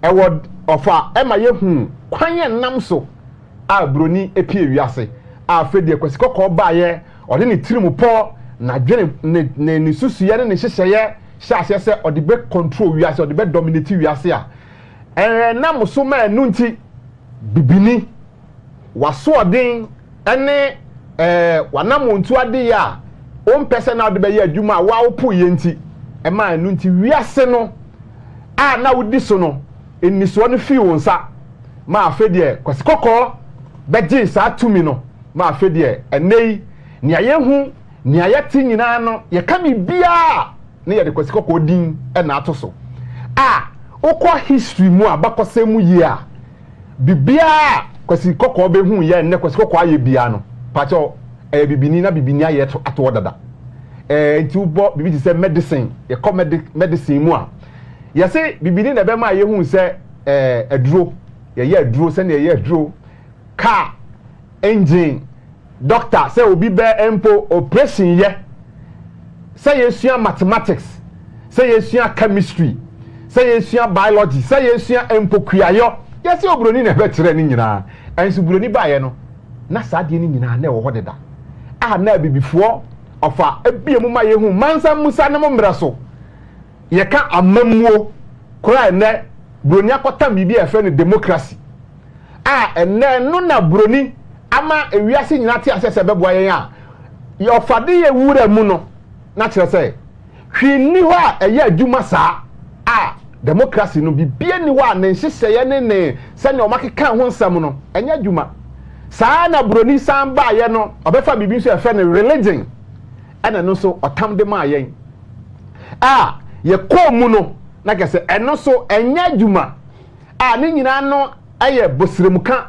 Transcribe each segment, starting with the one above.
ewo ofa ema yehu kwanye nam so a broni epie wiase a fedie kwasi kokko ba ye ode ne tirimu po na dwene ne susuye ne hyehyeye hyase se ode be control wiase ode be dominate wiase a nam so ma enu nti bibini waso odin ene wanam ontu ade ya o mpese na ode be ye adwuma wa opo ye nti ema enu nti wiase no a na wodi so no eniso no fi wonsa ma afedie kwasi kokko beji sa tumi no ma afedie enei ni ayehu ni ayati nyina no ye kami bia ne ye de kwasi kokko din na atoso okwa history mu abakosemu yi a bibia kwasi kokko be hu ye ne kwasi kokko aye bia no pacho bibini na bibini aye to dada nti ubo bibi ti say medicine ye call medicine mu a ye say bibini na be ma ye hu say aduro ye aduro say ye aduro car engine doctor say obi be empo operation ye say ye sua mathematics say ye sua chemistry say ye sua biology say ye sua empo kuayo ye say obroni na be kire ni nyina ensu broni ba ye no na saade ni nyina na e wo hodeda na bibifo ofa ebiemu ma ye hu mansa musa ne mmra so ye ka amamuo kora ne broni akota bibi e fe ne democracy enne no na broni ama ewiase nyina te asese beboa yen a ye ofade ye wura mu no na kire se hwini ho a eye adwuma saa democracy no bibie ni wa na nhyehyeye ne se ne o makeka ho nsam no enya adwuma saa na broni samba ye no obefa bibi so efe ne religion ena no so otam de ma yen ye ko mu no na kese eno so enya adwuma ne nyina no eye bosremuka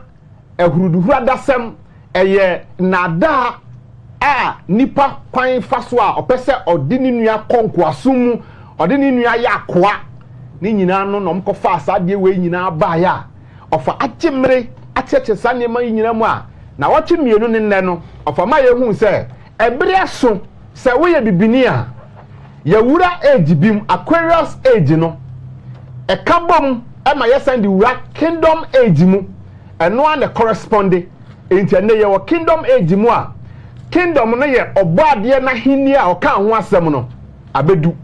ehuruduhura dasem eye nada nipa kwan faso a opese odini nua konko asumu odini nua yakoa ni nyina no no mkofa asade we nyina ba ya ofa akyemre acheche sanema nyina mu a na woche mienu ne nne no ofa ma ye hu se ebere so se wo ye bibini a ya wura age bim Aquarius age no ekabom ema ye send wura kingdom age mu eno an the corresponding enti ne ye wo kingdom age mu a kingdom no ye obade na hini a oka ho asem no abedu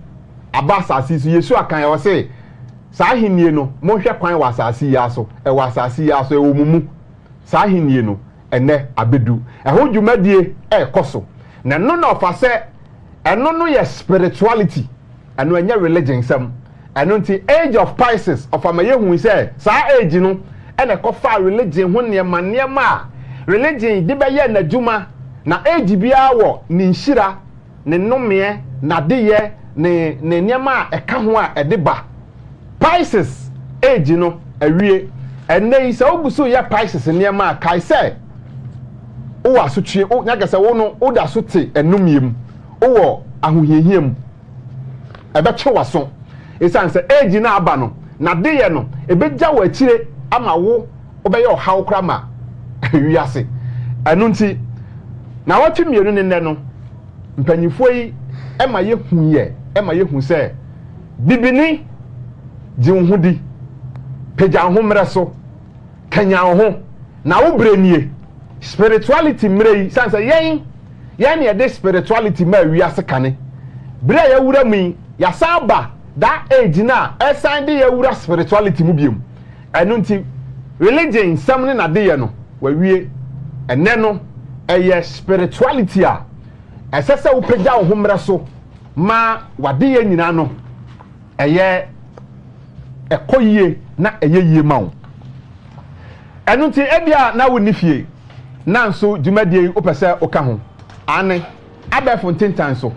abasasi so yesu akan ye wo se saa hinie no mo hwe kwan wa asasi ya so e wa asasi ya so e wo mumu saa hinie no ene abedu ho dwumadie koso na no na ofa se eno no ye spirituality eno enya religion sam eno nti age of Pisces of amaye hu se saa age no ene ko fa religion ho ne ma religion de be ye na dwuma na age bia wo ni nhira ne nnome na de ye ne niema eka ho a ede ba Pisces age no awie ene se obuso ya Pisces niema kai se o asotwe o nyaga se wo no o da so te enumiem o ahohiehiem ebe chewaso esan se age na aba no na de ye no ebegya wa akire ama wo obeye ohaw krama wiase anu nti na watu mienu ne nne no mpanyifo yi ema ye huye ema ye hu se bibini jinhudi peja ho mreso kanya ho na wo brenie spirituality mrei sansa yen ne de spirituality ma wiase kane bre ya wura mi ya saba that age na esan de ya wura spirituality mu biem enu nti religion samne na de ye no wa wie ene no eye spirituality a esese wo peja wo mreso ma wade ye nyina no eye ekoyie na eyeyie ma wo enu nti ebia na wo nifie na nso dwumadie opese oka ho ane abefo ntintan so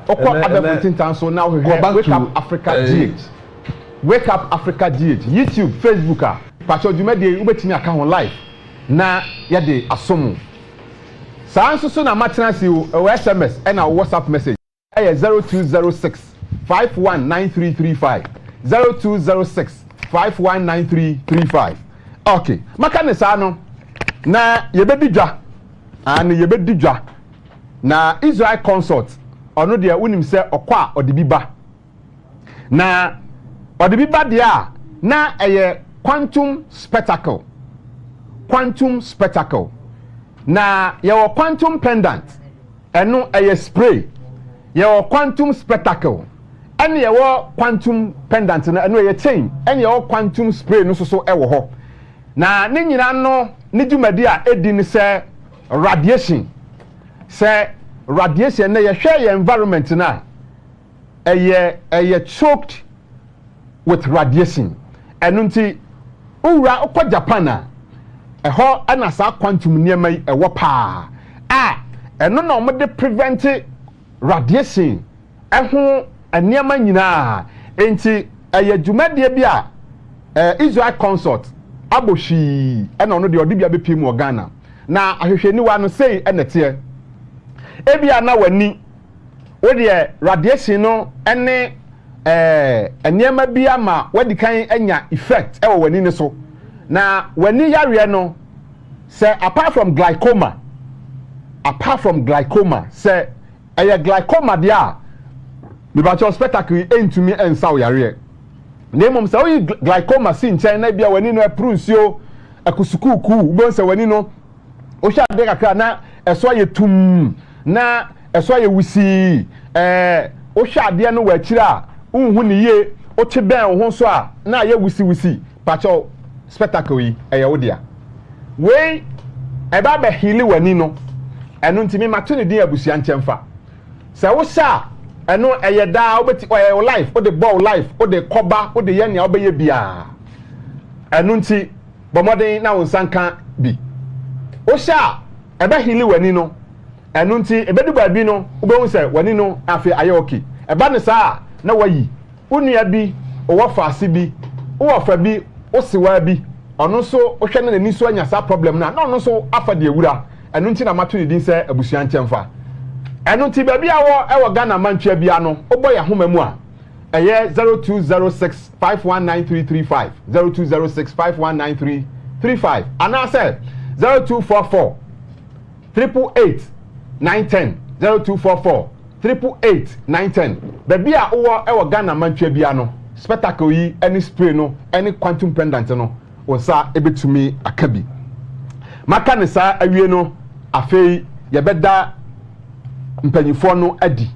okọ abefo ntintan so na wo wake up Africa GH wake up Africa GH YouTube Facebook a pacho dwumadie ubetimi aka ho live na yede asomu saa nso so na matena si o SMS and our WhatsApp message 0206 519335 0206 519335 okay maka ne saa no na yebedidwa yebedidwa na Israel consort ono de unim se okwa odibiba na odibiba de a na quantum spectacle na your quantum pendant eno spray your quantum spectacle and your quantum pendant na eno chain and your quantum spray no so ewo ho na ne nyina no ne dwumadi a edi ne se radiation na ye hwe your environment na choked with radiation eno nti owura okọ Japan a eho ana sa quantum niema yi ewo pa eno na omo de prevent radiation eho niema nyina enti dwumadie bi a Israel consort aboshi ena ono de odibia be pim Ghana na ahwehwani wa no sei enete ebia na wani wo de radiation no ene niema bi ama wadi kan anya effect ewo wani ne so na wani yare no say apart from glaucoma say glaucoma dia me ba cho spectacle entumi ensa wo yare na mom say o glaucoma sin chen na bia wani no aprunsuo akusukuku bo say wani no o sha de kakra na eso ye tum na eso ye wusi o sha de no wa kira unhu ni ye o te ben ho so a na ye wusi pa cho spectacle yi wo dia we eba be hili wani no eno ntimi mato ne din abusia nkyemfa se wo sha eno da obeti o life o de ball life o de koba o de ye ne obeye bia eno nti bomoden na wonsanka bi wo sha eba hili wani no eno nti ebedu ba bi no obehu se wani no afi aye okay eba ne sa na wayi unua bi o wo faase bi o wo fa bi o siwa bi ono so o hwe na ni so anya sa problem na ono so afa de ewura eno nti na mato ni din se abusua nkyemfa eno nti ba bia wo e wo Ghana mantwa bia no obo ya homa mu a eye 0206519335 0206519335 ana se 0244 888 910 0244 888 910 ba bia wo e wo Ghana mantwa bia no spectacle yi any spray no any quantum pendant no wonsa ebetumi akabi maka ne sa awie no afei yebeda mpanyifo no adi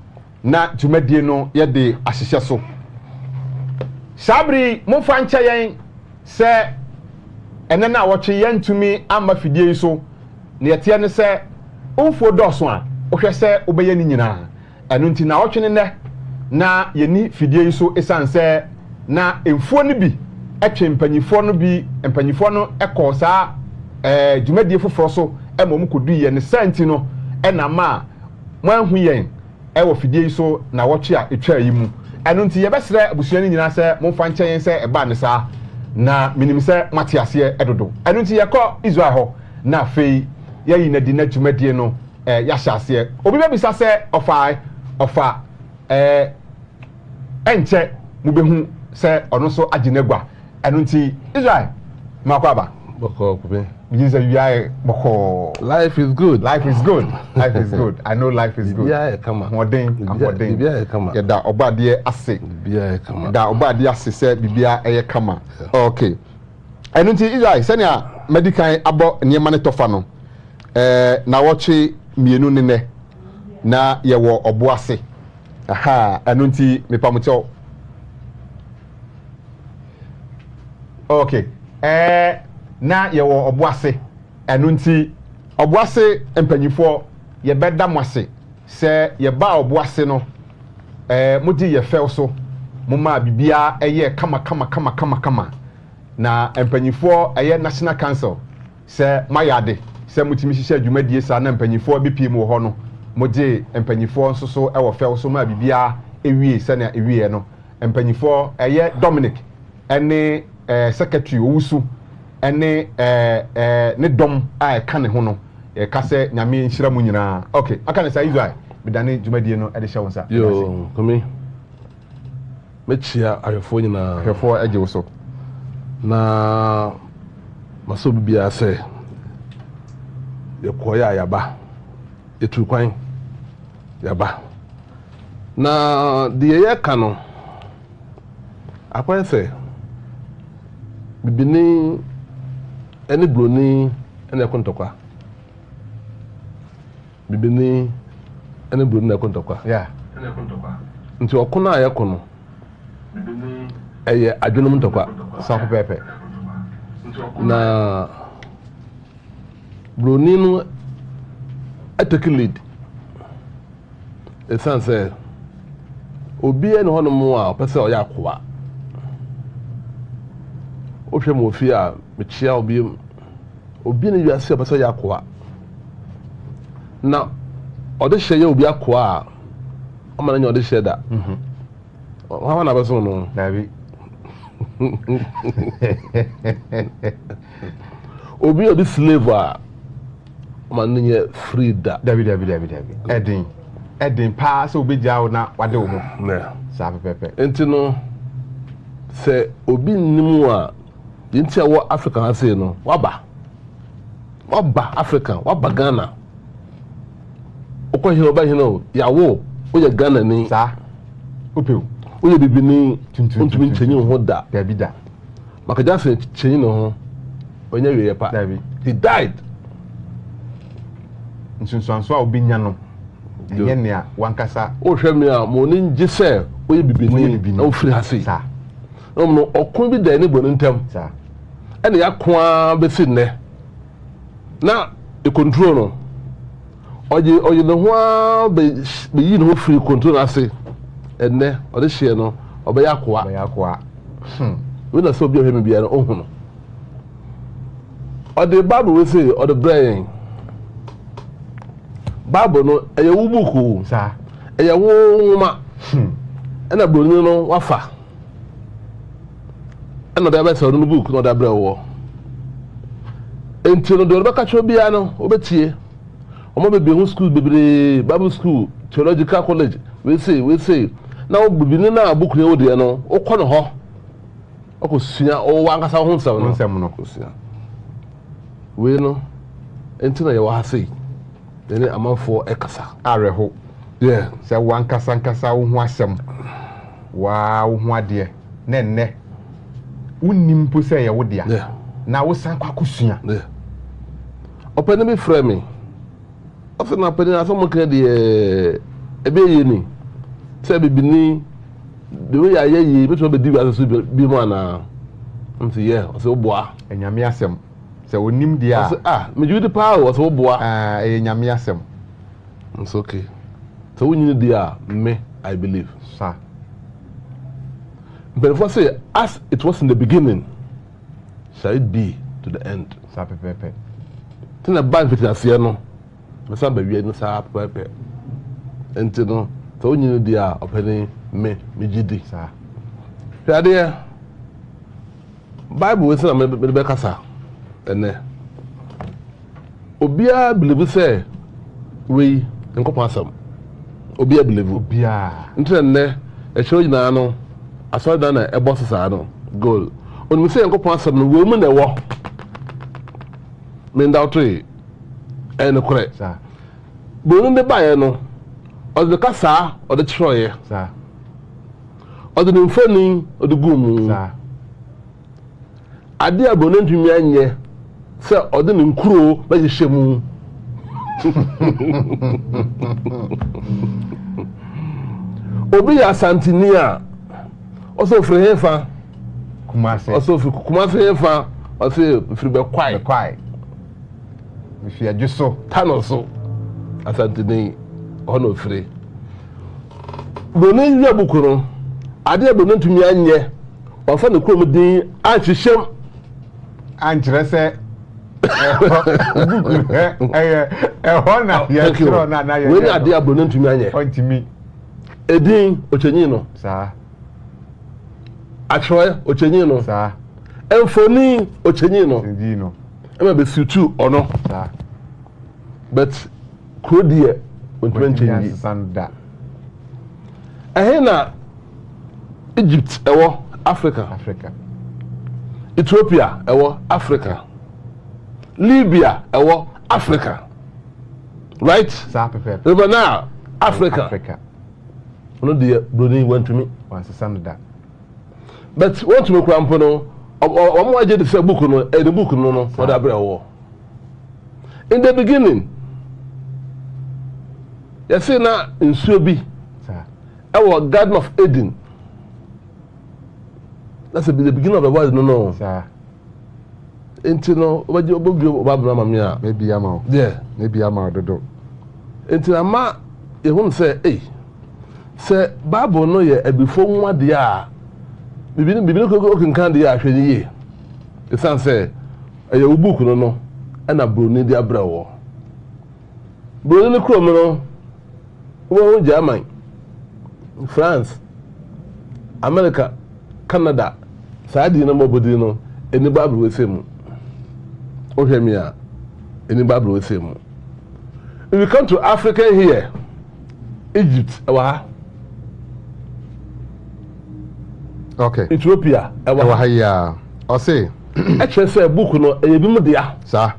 na dwumadie no ye de ahyehye so sabri mo fanche yen se enena woche yen tumi ama fidie yi so ne yete ne se umfo doso a ohwe se obeye ni nyina enu nti na woche ne na yeni fidie yi so esanse na emfuo ne bi etwe mpanyifo no bi mpanyifo no ekọ saa dwumadie foforo so emom kodu ye ne santi no ena ma mwanhu yen ewo fidie yi so na woche a etwa yi mu enu nti ye besere abusua ni nyina se momfa nche yen se eba ne saa na minim se matiase edodo enu nti ye kọ Israel ho na fei ye yi na di na dwumadie no ya hyase obi be bisa se ofa enche mubehu se ono so aginegwa enu nti Israel makwaba boko kupe Jesus boko life is good I know life is good yeah come on modern yeah come on da obade ase yeah come on da obade ase se bibia eye kama okay enu nti Israel se ne medical abo niema ne tofa no na woche mienu ne na ye wo obo ase aha enu nti mepamocho okay na ye wo oboase enu nti oboase empanyifo ye beda mwase se ye ba oboase no mudi ye fel so muma bibia eye kama na empanyifo eye national council se mayade se mutimi hihye adwumadie sa na empanyifo bipim wo ho no mudi empanyifo nso so ewo fel so ma bibia ewie se na ewie no empanyifo eye Dominic ene secretary owusu ene ne dom a ka ne ho no ka se nyame nhira mu nyina okay aka ne sa Israel bidane dwumadie no e de hye wonsa yo komi mechia ahwefo nyina ahwefo eje wo so na maso bibia se ye koya yaba etu kwan yaba na de ye ka no akwa se bibini any broni and a contokwa. Bibini any broni a contokwa. Yeah. Into a corner a yakono. A adrenum tokwa. Sample pepe. Na broni no I take a lead. The son said, Obi and one more person or yakwa. Ope mo fia me chia obi ne wiase obeso yakwa na ode hye obi akwa o ma na ode hye da wa na beso no Dabi. obi odi slave a o ma na free da Dabi. Edin pa so obi jawo na wade wo mo. na Sa pepe. enti no se obi nimu a yinti awo Africa ha say no waba Africa waba Ghana okwa hiro ba hino yawo oye Ghana ni Sa opew oye bibini tuntumi nchenyi ho da Dabi da. maka jase chenyi no ho onye wiye pa Dabi. he died Nsunsuanso a obi nya no eye ne a wankasa o hwɛ me a mo ni ngye sɛ oye bibini na ofiri ha sei sa no okun bi da ni bo ntem sa ɛna yakoa besi nnɛ na e control no oye no ho a be yi no free control na ase ennɛ ɔde hye no ɔbɛ yakoa we na so bi ohwe me bia no ohu no ɔde bible we say ɔde brain bible no ɛyɛ wo buku sa ɛyɛ wo ma ɛna broni no wafa ɛna da ba sɛ no book no da bra wo enti no do ba ka cho bia no obetie omo be hu school bebre bible school theological college we say na wo bibini na book ne wo de no wo kɔ no ho okosua o wa nkasa ho nsɛm no okosua we no enti na ye wa sei ene amanfo ekasa areho yeah sɛ wankasa wo ho asɛm wa wo ho ade na ennɛ unim po sɛ ye wo dia na wo san kwa kosua opene me frɛ me ofe na pene aso mo kan de ebe ye ni sɛ bibini de we ya ye be to be di aso bi mo ana nti ye o se oboa enyame asɛm sɛ onim dia me judi pa o se oboa enyame asɛm it's okay so we need dia me I believe sa but if I say as it was in the beginning shall it be to the end sa pepe tina ban fitiasie no me sa ba wie no sa pepe enti no so we need dia openi me jidi sa hwade bible we say na me be kasa ene obia believe say we nkopon asam obia believe obia ntene e show nyina no aso da na ebo sesa no goal onu say nkopon asam no we mu na ewo me ndawtri en kore sa bonu de bae no o de kasa o de chroye sa o de mfani o de gumu sa ade abonu ntumi anye se o de nkuro ba hyehyemu obi ya santinia oso firi hefa kumase oso firi kumase hefa oso firi be kwai mi fi adjuso tano so asantini ono firi boni ya bukuro ade abonu ntumi anye ofa ne krom din ahyehyem ankyerɛ sɛ na ya tro na ya we ade abonu ntumi anye ontimi edin ochenyi no sa atroe ochenyi no sa emfoni ochenyi no ndi no ema be sutu ono sa but krodie ontumi chenyi sanda ehena Egypt ewo Africa Ethiopia ewo Africa Libya ewo Africa right sa pepe River Nile Africa no de broni want to me sanda but want to me krampo no omo aje de say book no the book no for that brewo in the beginning you see na nsuo bi our Garden of Eden. That's the beginning of the world, no. Sir. Until no, what you maybe I'm out. Yeah. Maybe I'm out the door. Until I'm out, you won't say, hey, say, Bible no ye, before one dia. Bibi ko kan dia ahwani ye. The son say, a book no, and a bruni dia brawo. Bruni no krom no, wo Germany, France, America, Canada, Saudi na mobodi no, any Bible we say mu. O hear me a, any Bible we say mu. If we come to Africa here, Egypt, okay. Ethiopia, here. I say, actually say book no, e bi mu dia. Sir.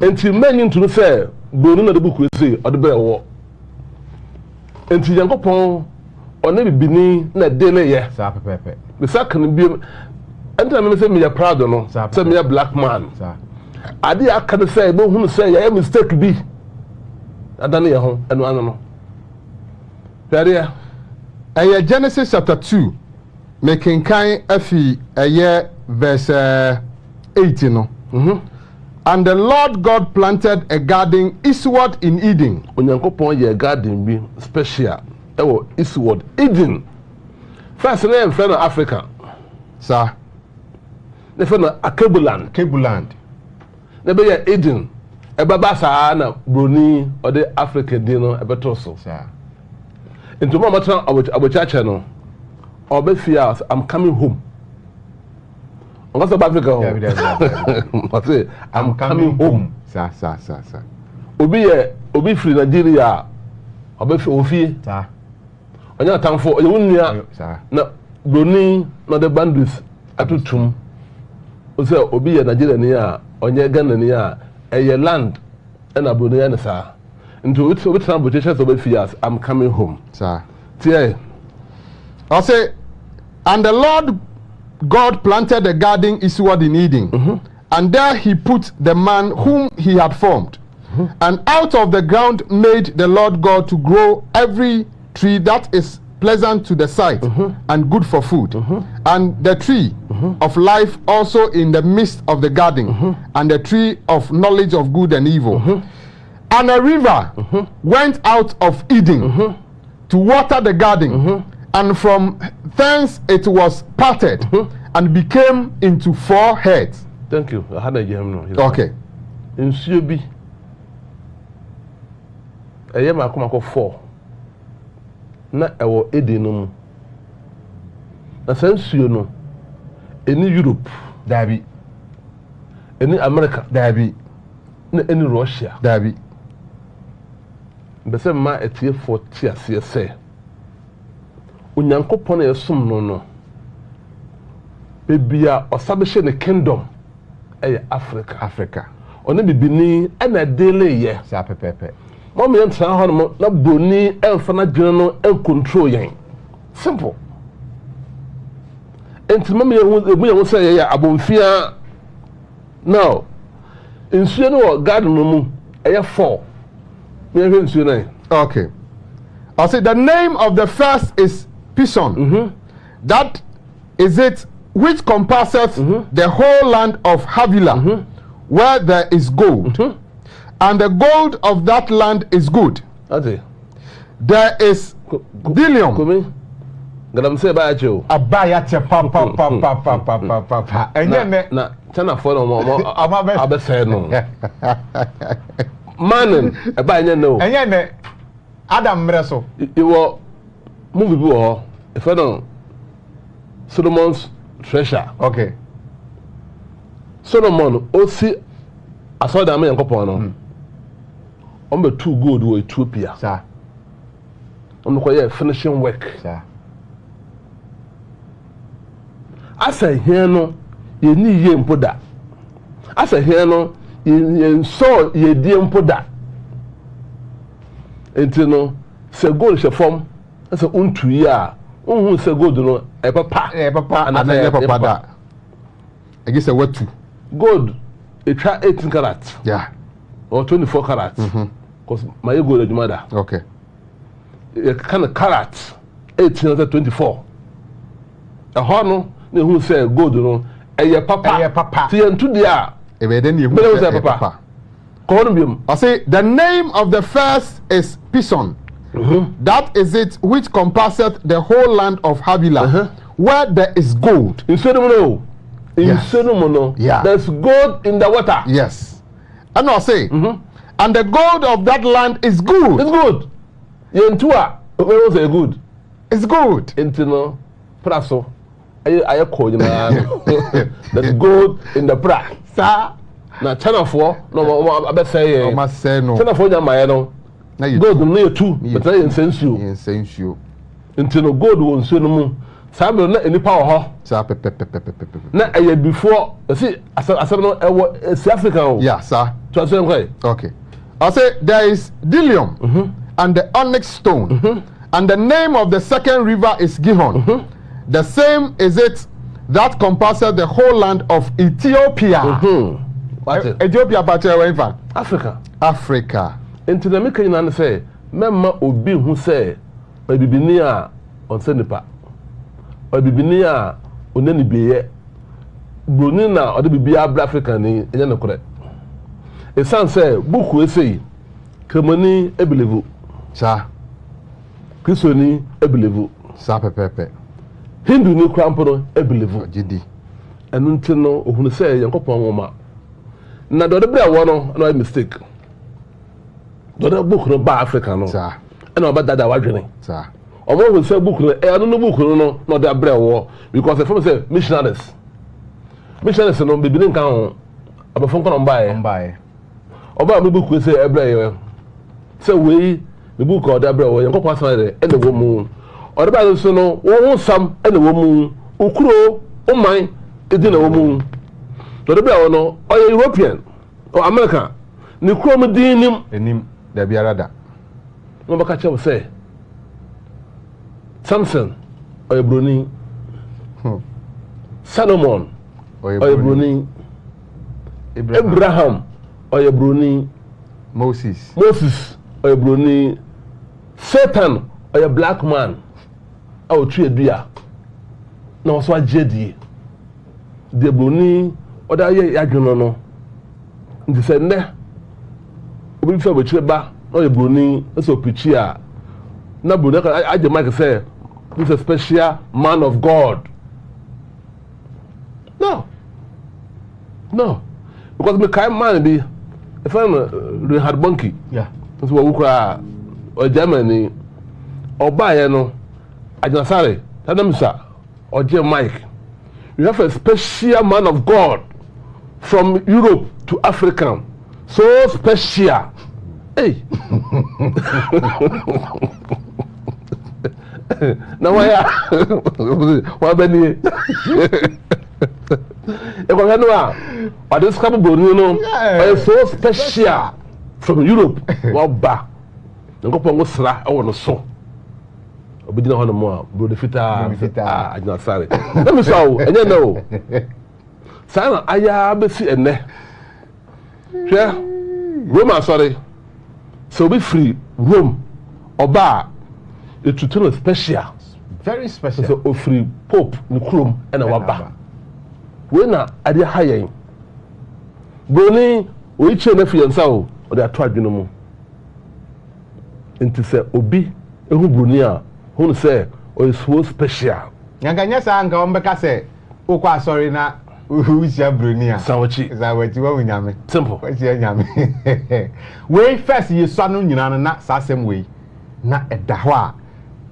Until men into say, bonu na the book we say, or the bear war. Until Yankopon, or maybe bini na dele ye. Sir, pepe. The second be, and I say me a proud no, say me a black man. Sir. I did I can say, but who say I mistake be. I don't know, and one no. There, Genesis chapter 2, making kind afi a year verse 18. No. And the Lord God planted a garden eastward in Eden. Onyankopon ye garden be special. Ewo eastward Eden. First name friend of Africa. Sir. The friend of Akebuland. Kebuland. The be Eden. Ebaba sa na broni or the African dino ebetoso. Sir. Into mama tell our church no. Obe fear I'm coming home. What's about Africa? I say I'm coming home. Sir. Obi free Nigeria. Obi free. Sir. Onya tamfo oye wunua. Sir. Na broni na the bandits atutum. O say obi ye Nigeria ni a onye Ghana ni a eye land na broni ya ne sa. Into which transportation so be fears I'm coming home. Sir. Tie. I say, and the Lord God planted a garden eastward in Eden, and there he put the man whom he had formed. And out of the ground made the Lord God to grow every tree that is pleasant to the sight and good for food, and the tree of life also in the midst of the garden, and the tree of knowledge of good and evil. And a river went out of Eden to water the garden, and from thence it was parted and became into 4 heads. Thank you. I had a gem no. Okay. In Subi. A year come 4. Na ewo Eden no mu. Na sensuo no. Any Europe, Dabi. Any America, Dabi. na any Russia. Dabi. Mbese ma etie 40 ase say. Onyankopon esum no. Bebia osabehye ne kingdom Africa. Ona bibini na dele ye. Sa pepepe. Mom yen tra ho no na boni emfa na dwene no control yen. Simple. Enti mom yen wo say ye abonfia. Now, insuo no garden no mu 4. Me hwe insuo na. Okay. I say the name of the first is Pison. That is it which compasseth the whole land of Havilah, where there is gold. And the gold of that land is good. There is Dilium. Gadam say ba acho. Abaya che pa. Enye na tana for no abese no. Manen e ba enye no. Enye ne Adam mreso. Iwo movie bi wo if I don't Solomon's treasure. Okay. Solomon osi asoda me yankopon no. On be 2 gold wo Ethiopia. Sir. On ko ye finishing work. Sir. Asa here no ye ni ye mpoda. Asa here no ye so ye die mpoda. Enti no se gold she form asa untu yi a unhu se gold no e papa and na papa da. I guess what two. Gold, it try 18 carats. Yeah. Or 24 carats. Because my gold is mother. Okay. A kind of carats, 18 or 24. A horn, who say gold, you know, a year papa. See, and 2 years. If then you papa. Columbium. I say the name of the first is Pison. That is it which compasseth the whole land of Havilah, where there is gold. In Solomon, yeah, there's gold in the water. Yes. And I'll say, and the gold of that land is good. It's good. Yentua, where was it good? It's good. Intino, Praso. I call you there's gold in the pra. Sir. Now, channel 4, no, I bet say, I must say no. Channel 4, my no. Gold near 2, but I incense you. Incense you. Until gold won't see no more. Samuel, not any power. Now, a year before, see, I said, it's African. Yeah, sir. To a certain way. Okay. I'll say there is Dillium and the onyx stone, and the name of the second river is Gihon. The same is it that compasses the whole land of Ethiopia. Ethiopia, but Africa. Africa. Into the making and say, Mamma would be who say, or be near on Senipa, or be near on any be Brunina or the be African in the correct. A son say, book will say, Kamani ebelevu. Sir. Christiani ebelevu. Sir Pepe. Hindu ni Crampono ebelevu. Jidi. And until no, who say, Yankopon Woma. Now, the other one, no mistake. The other book no ba Africa no. Sir. And about that wadwene. Sir. Omo will say book no, I don't know book no, not that bread war because the from say missionaries. Missionaries no be bin kan abafon kan buy. Oba me book we say ebre say we the book or that bread war yanko pass na there and the woman. Or the Bible so no, wo sam and the woman, ukuro, o man, e di na woman. The bread no, or European or American. Ni krom din nim enim da biarada. No baka che say Samson or Bruni. Solomon or Bruni. Abraham or Bruni. Moses or Bruni. Satan or a black man. Or tree beer. No so jedi. De Bruni or da ye adwono no. Ndi se ne obi fa bo chireba no ye Bruni so pichi a na Bruni I the mic say this is a special man of God. No. Because me kind man be if I'm Reinhard Bonnke. Yeah. So we kura or Germany or buy no Ajnasare Tadamisa or J Mike. You have a special man of God from Europe to Africa. So special. Hey. Now why Benny? But this couple is so special from Europe. Wow, back. The couple was sla. I want to so. We didn't have more. Brother Fita, I not sorry. Let me show. And you know, Sana, I have seen and yeah, Roma, sorry. So be free, Rome or bar. It's totally special. Very special. So free Pope, Nukrum, and a waba. When I did hire Brony, we chain a fiancao or they are tried no more. Into say Obi, a who Brunia, who say, or is so special. Yanganya Sanga Ombeka say, Okwa sorry na. Who is your Brunia? Sawachi. Is that what you want yami? Simple. What's your yami? Way first, you son, you know, not same way. Na a dahwa.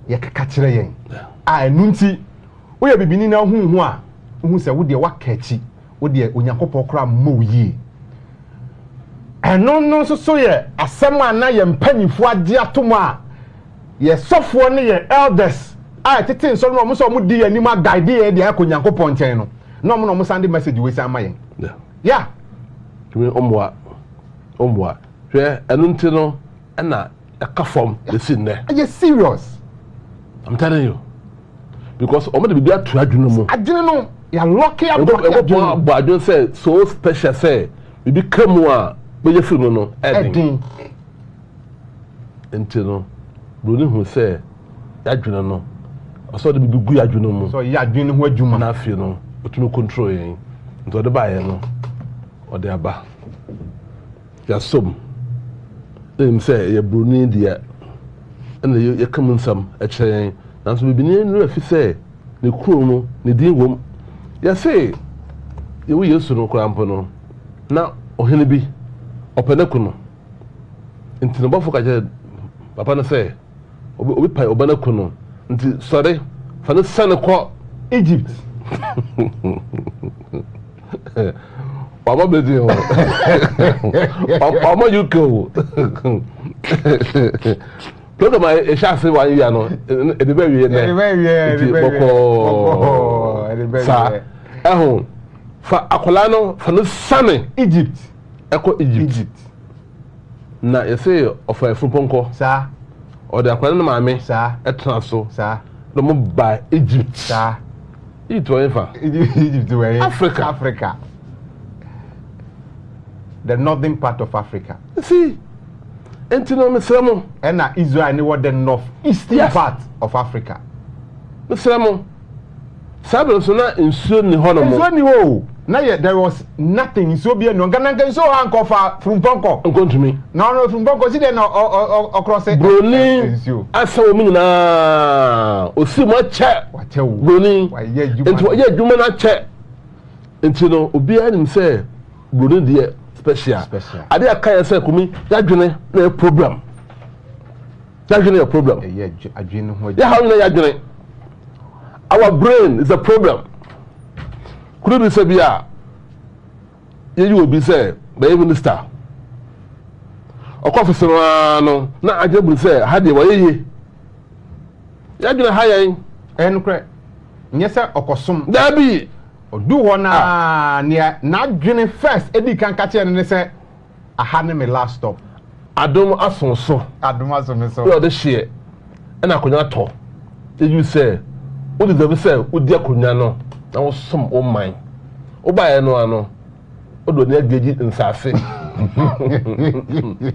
Yakakachire yen. I nunti. We have been now who say, would you walk catchy? Would you, when you copper mo ye? And no, so ye, as someone I am penny for dear Toma. Ye soft one, ye elders. I take so much of dear Nima guide the Akunyanko Ponteno. No, Sunday message we say, my yeah. To me, Omwa. Where Anuntino and a cafom, the sin there. Are you serious? I'm telling you. Because I'm going to be there to I don't know. ya lock ya adwene say so special say bibi kamu a be film no edin enti no broni hu say ya adwene no so de bibi gu ya adwene mu so ya adwene ho adwuma na afie no otumi control yen nto de ba ye no o de aba ya som dem say ya broni dia ena ye kam nsam a kyerɛ nanso bibi ne no afi say ne kuro no ne din wom ya say ye wo yesu no krampo no na ohene bi openeku no nti no bofo ka je papa no say obi pai obeneku no nti sorry fa no sane ko Egypt Papa bedi o Papa you go Todo ma e sha se wa ya no e de be wie ne e de be sa ehun fa akola no fa no sane Egypt Egypt na ye say ofa efuponko sa o de akola no maame sa etna so sa no mo ba Egypt sa Egypt where Africa the northern part of Africa see entino mesremo and Israel ni what the northeastern part of Africa mesremo sabe so na nsuo ni hono mo nsuo ni ho na there was nothing nsuo bi no gananga nsuo han kofa frumponko nkontumi no frumponko si de no across broni asa wo nyina osi mo che wache wo broni enti ye adwuma na che enti no obi anim say broni de special ade aka ya say kumi ya dwene na problem ya dwene problem ye adwene ho ya ha na ya dwene our brain is a problem could be say bia you will be say by minister okofisoro no na ajebu say ha de wayeye ya dwene ha yan enkre nye say okosom dabi odu ho na na adwene first edi kan ka che ne say aha ne me last stop adom asonso so de hye na akonya to you say what did they say udi akonya no na wo som o man o ba ye no ano o do ne ageji nsase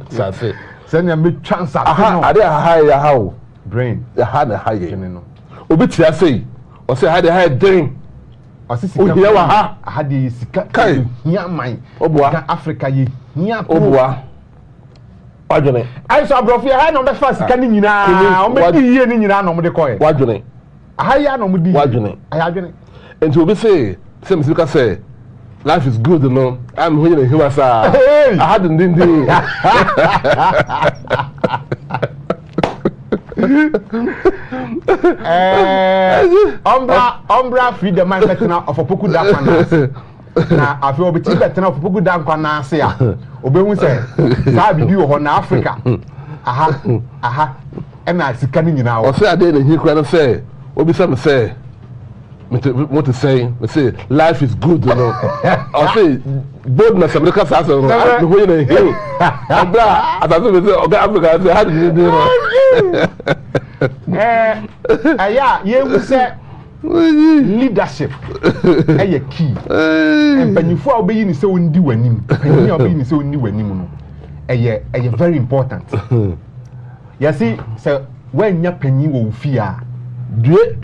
sase send ya me chance aha ade aha ya how brain ya ha na ha ye no obi tia sei o say ha de ha den o si sika o hia wa ha ha de sika kai hia man oboa Africa ye hia oboa wadwene ai so abrofo ha na be fa sika ni nyina o me di ye ni nyina na o de koye wadwene aha ya na o di wadwene aya adwene enti obi say sem sika say life is good no I'm when you hear sa I had ndindi ombra freedom man better of opoku da kwana na afi obiti better of opoku da kwana ase a obehu say sa bibi wo na Africa aha e na sika ni nyina wo o say ade na hi kura no say obi say me say what to say we say life is good you know I say boldness America says no I when you hear abra atazo we say oga Africa say how did you aya ye say leadership eye key empanifo a obeyi ni say ondi wanim empanyi a obeyi ni say ondi wanim no eye very important yasi say when nya panyi wo fi a due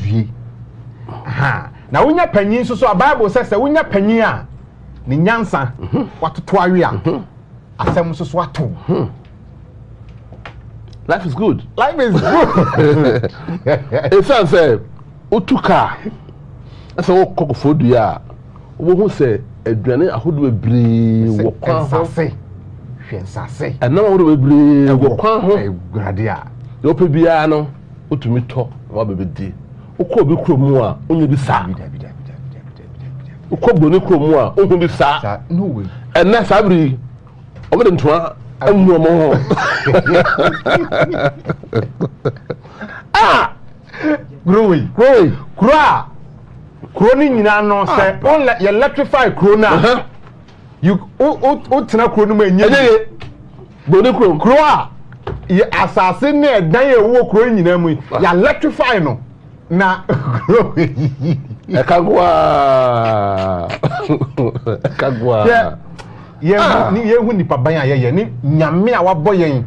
ha na wonya panyin so a Bible says wonya panyin a ne nyansa watoto awe a asem so ato life is good it sounds say utuka asa wo kokofo dua wo hu say aduane ahodo bebre wo kwa ho hwensase ana ahodo bebre wo kwa ho grade a yo pe bia no utumi to wa bebedi ukọ bi kromu a onye bi sa ukọ boni kromu a onye bi sa no way ena sabri o me ntwa amu mo ho growing kro ni nyina no say on electrify kro na you o tena kro no ma enye boni kro a ye asase na edan ye wo kro nyina mu ya electrify no na Ekagwa. Yehu nipa ban a yeye ni nyame a wabɔ yɛn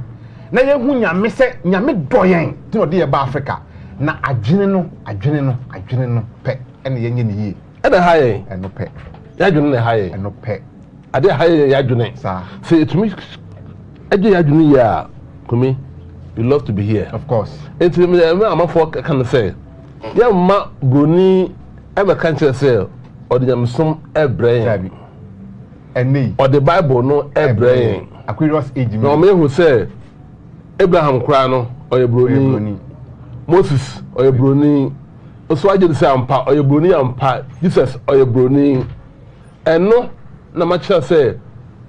na yehu nyame sɛ nyame dɔ yɛn ti ɔde yɛ ba Africa na adwene no pɛ ɛna yɛnyɛ ne yie ɛna ha yɛn ɛno pɛ yɛadwene na ha yɛn ɛno pɛ ade ha yɛn yɛadwene saa sɛ etumi ɛgye yɛadwene yɛ a Kumi you love to be here of course enti me amafo ka no sɛ yɛmma broni ɛbɛka nkyerɛ sɛ ɔde nyamesom ɛbrɛ yɛn ɛnni ɔde Bible no ɛbrɛ yɛn Aquarius age na ɔmo ehu sɛ Abraham koraa no ɔyɛ broni Moses ɔyɛ broni oso agye de sɛ ampa ɔyɛ broni ampa Jesus ɔyɛ broni ɛno na ma kyerɛ sɛ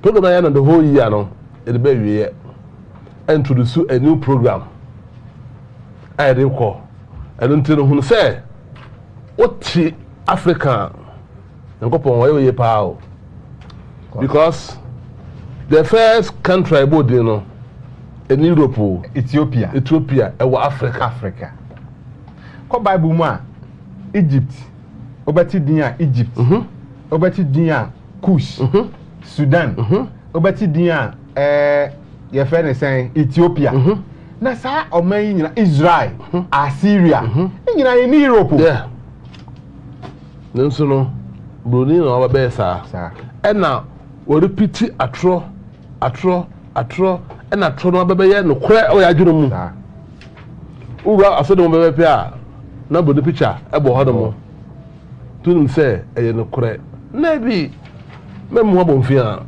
program ayɛ no the whole year no ɛde bɛ wie introduce a new program ayɛ de kɔ ɛno nti no hunu sɛ wote Africa nkɔpɔn wɔyɛ oye paa o because the first country I bought in Europe Ethiopia ɛwɔ Africa kɔ Bible mu a Egypt obati din a Egypt obati din a Kush Sudan obati din a ye fɛ ne sɛn Ethiopia na saa ɔman yi nyina Israel Assyria nyina yɛ ni Europe nanso no broni na ɔba bɛyɛ saa ɛna o repeat atro ɛna atro no bɛbɛyɛ no korɛ ɔyɛ adwene mu owura asɔde mo bɛbɛ pɛ a na bɔ ne picture ɛbɔ hɔ no tunim sɛ ɛyɛ no korɛ na bi mɛmu abɔ mfi a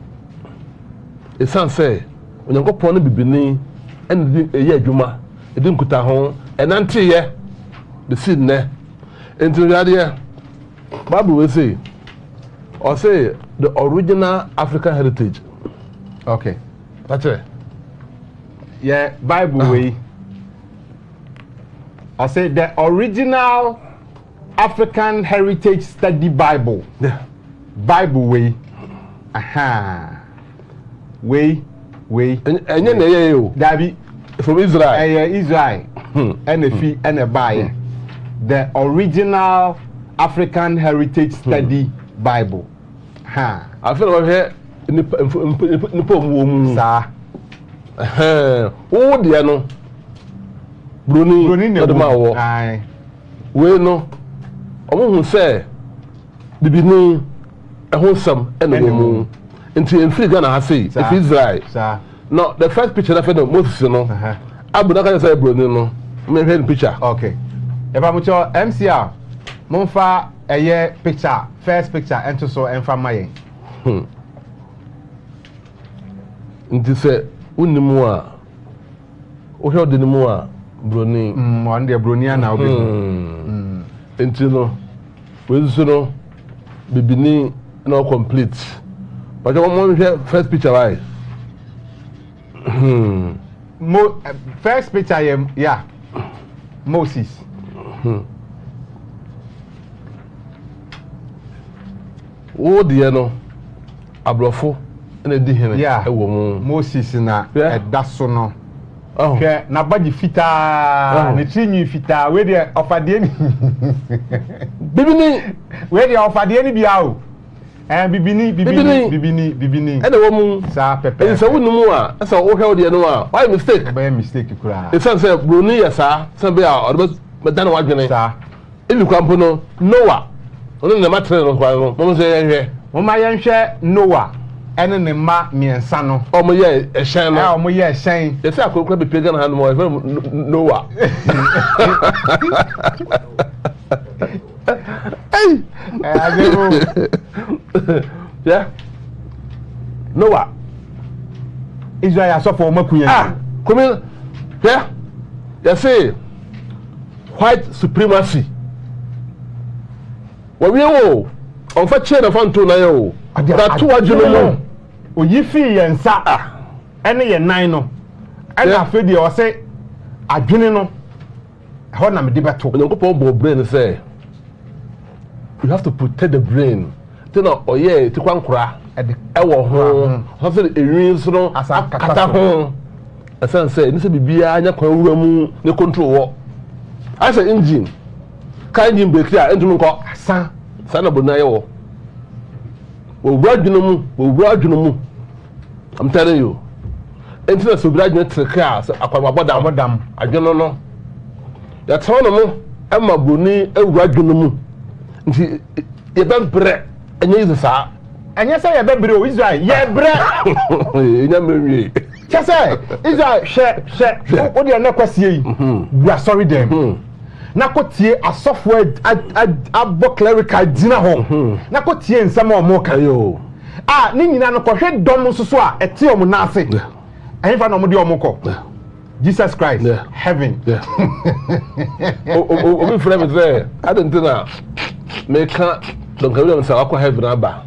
ɛsan sɛ onyankopɔn no bibini ɛna ɛyɛ adwuma ɛdi nkuta ho ɛnanteyɛ bɛsi nnɛ enti adeɛ Bible will say or say the original African heritage. Okay. That's it. Yeah, Bible way. I say the original African heritage study Bible. Yeah. Bible way. Aha. Way. And you Dabi from Israel. Israel. And a fee and a buyer. The original African heritage study Bible. Ha. I feel over here in the Sir. Oh, dear no. Bruni no mawo. Aye. We no. Omo hu say bibini ehonsam ene wo nti enfiri Ghana ha say if Israel. Sir. No, the first picture that for Moses no. Abu na ka say bruni no. Me hear the picture. Okay. If I'm with your MCR Monfa a picture, first picture, and to so and from my. Nti say unimu a o hwe odi nimu a broni on the bronia na obi nti no we so no bibini na complete but one more first picture why first picture yeah Moses wo de no abrofo na di hene ewo mu Moses na eda so no hwe na baji fita ne trinyi fita we de ofade ni bibini we de ofade ni bia o bibini ene wo mu sa pepe en se wo numu a esa wo hwe wo de no a why mistake by mistake kura e san se broni ya sa san be a o be dan wa dwene sa ilu kwampo no Noah ono ne matre no kwa no mo se yenhwe mo ma yenhwe Noah ene ne ma miensa no o mo ye ehyen no o mo ye ehyen ye se akokura be pega na han mo Noah hey agebo yeah Noah Israel so for makuya come yeah you say white supremacy we wo on fa che na fa nto na ye o da to adwene mo oyi fi ye nsa ene ye nan no ena afa de o se adwene no ho na me de beto onyankopon bo brain say you have to protect the brain tena oye ti kwankora e wo ho so se enwin so no akata ho asan say ni se bibia anya kwan wura mu ne control wo asa engine kan yin break ya entum nko sa na bonu ayewo wo wura adwunu mu I'm telling you entina so bira adwunu treka akwama bodam adwunu no ya tawno mo ema boni ewura adwunu mu nti ye bebre enye izisa anya say ye bebre o Israel ye bre enya mrewie chese Israel she o de na kwasie yi we are sorry them na kotie asofo abo clerical dina ho na kotie nsem o mo ka yo ni nyina no kohwe dom nsoso a ete o mo na ase enfa na mo de o mo ko Jesus Christ heaven o bi frame there adentina me ka don ka we say akwa heaven aba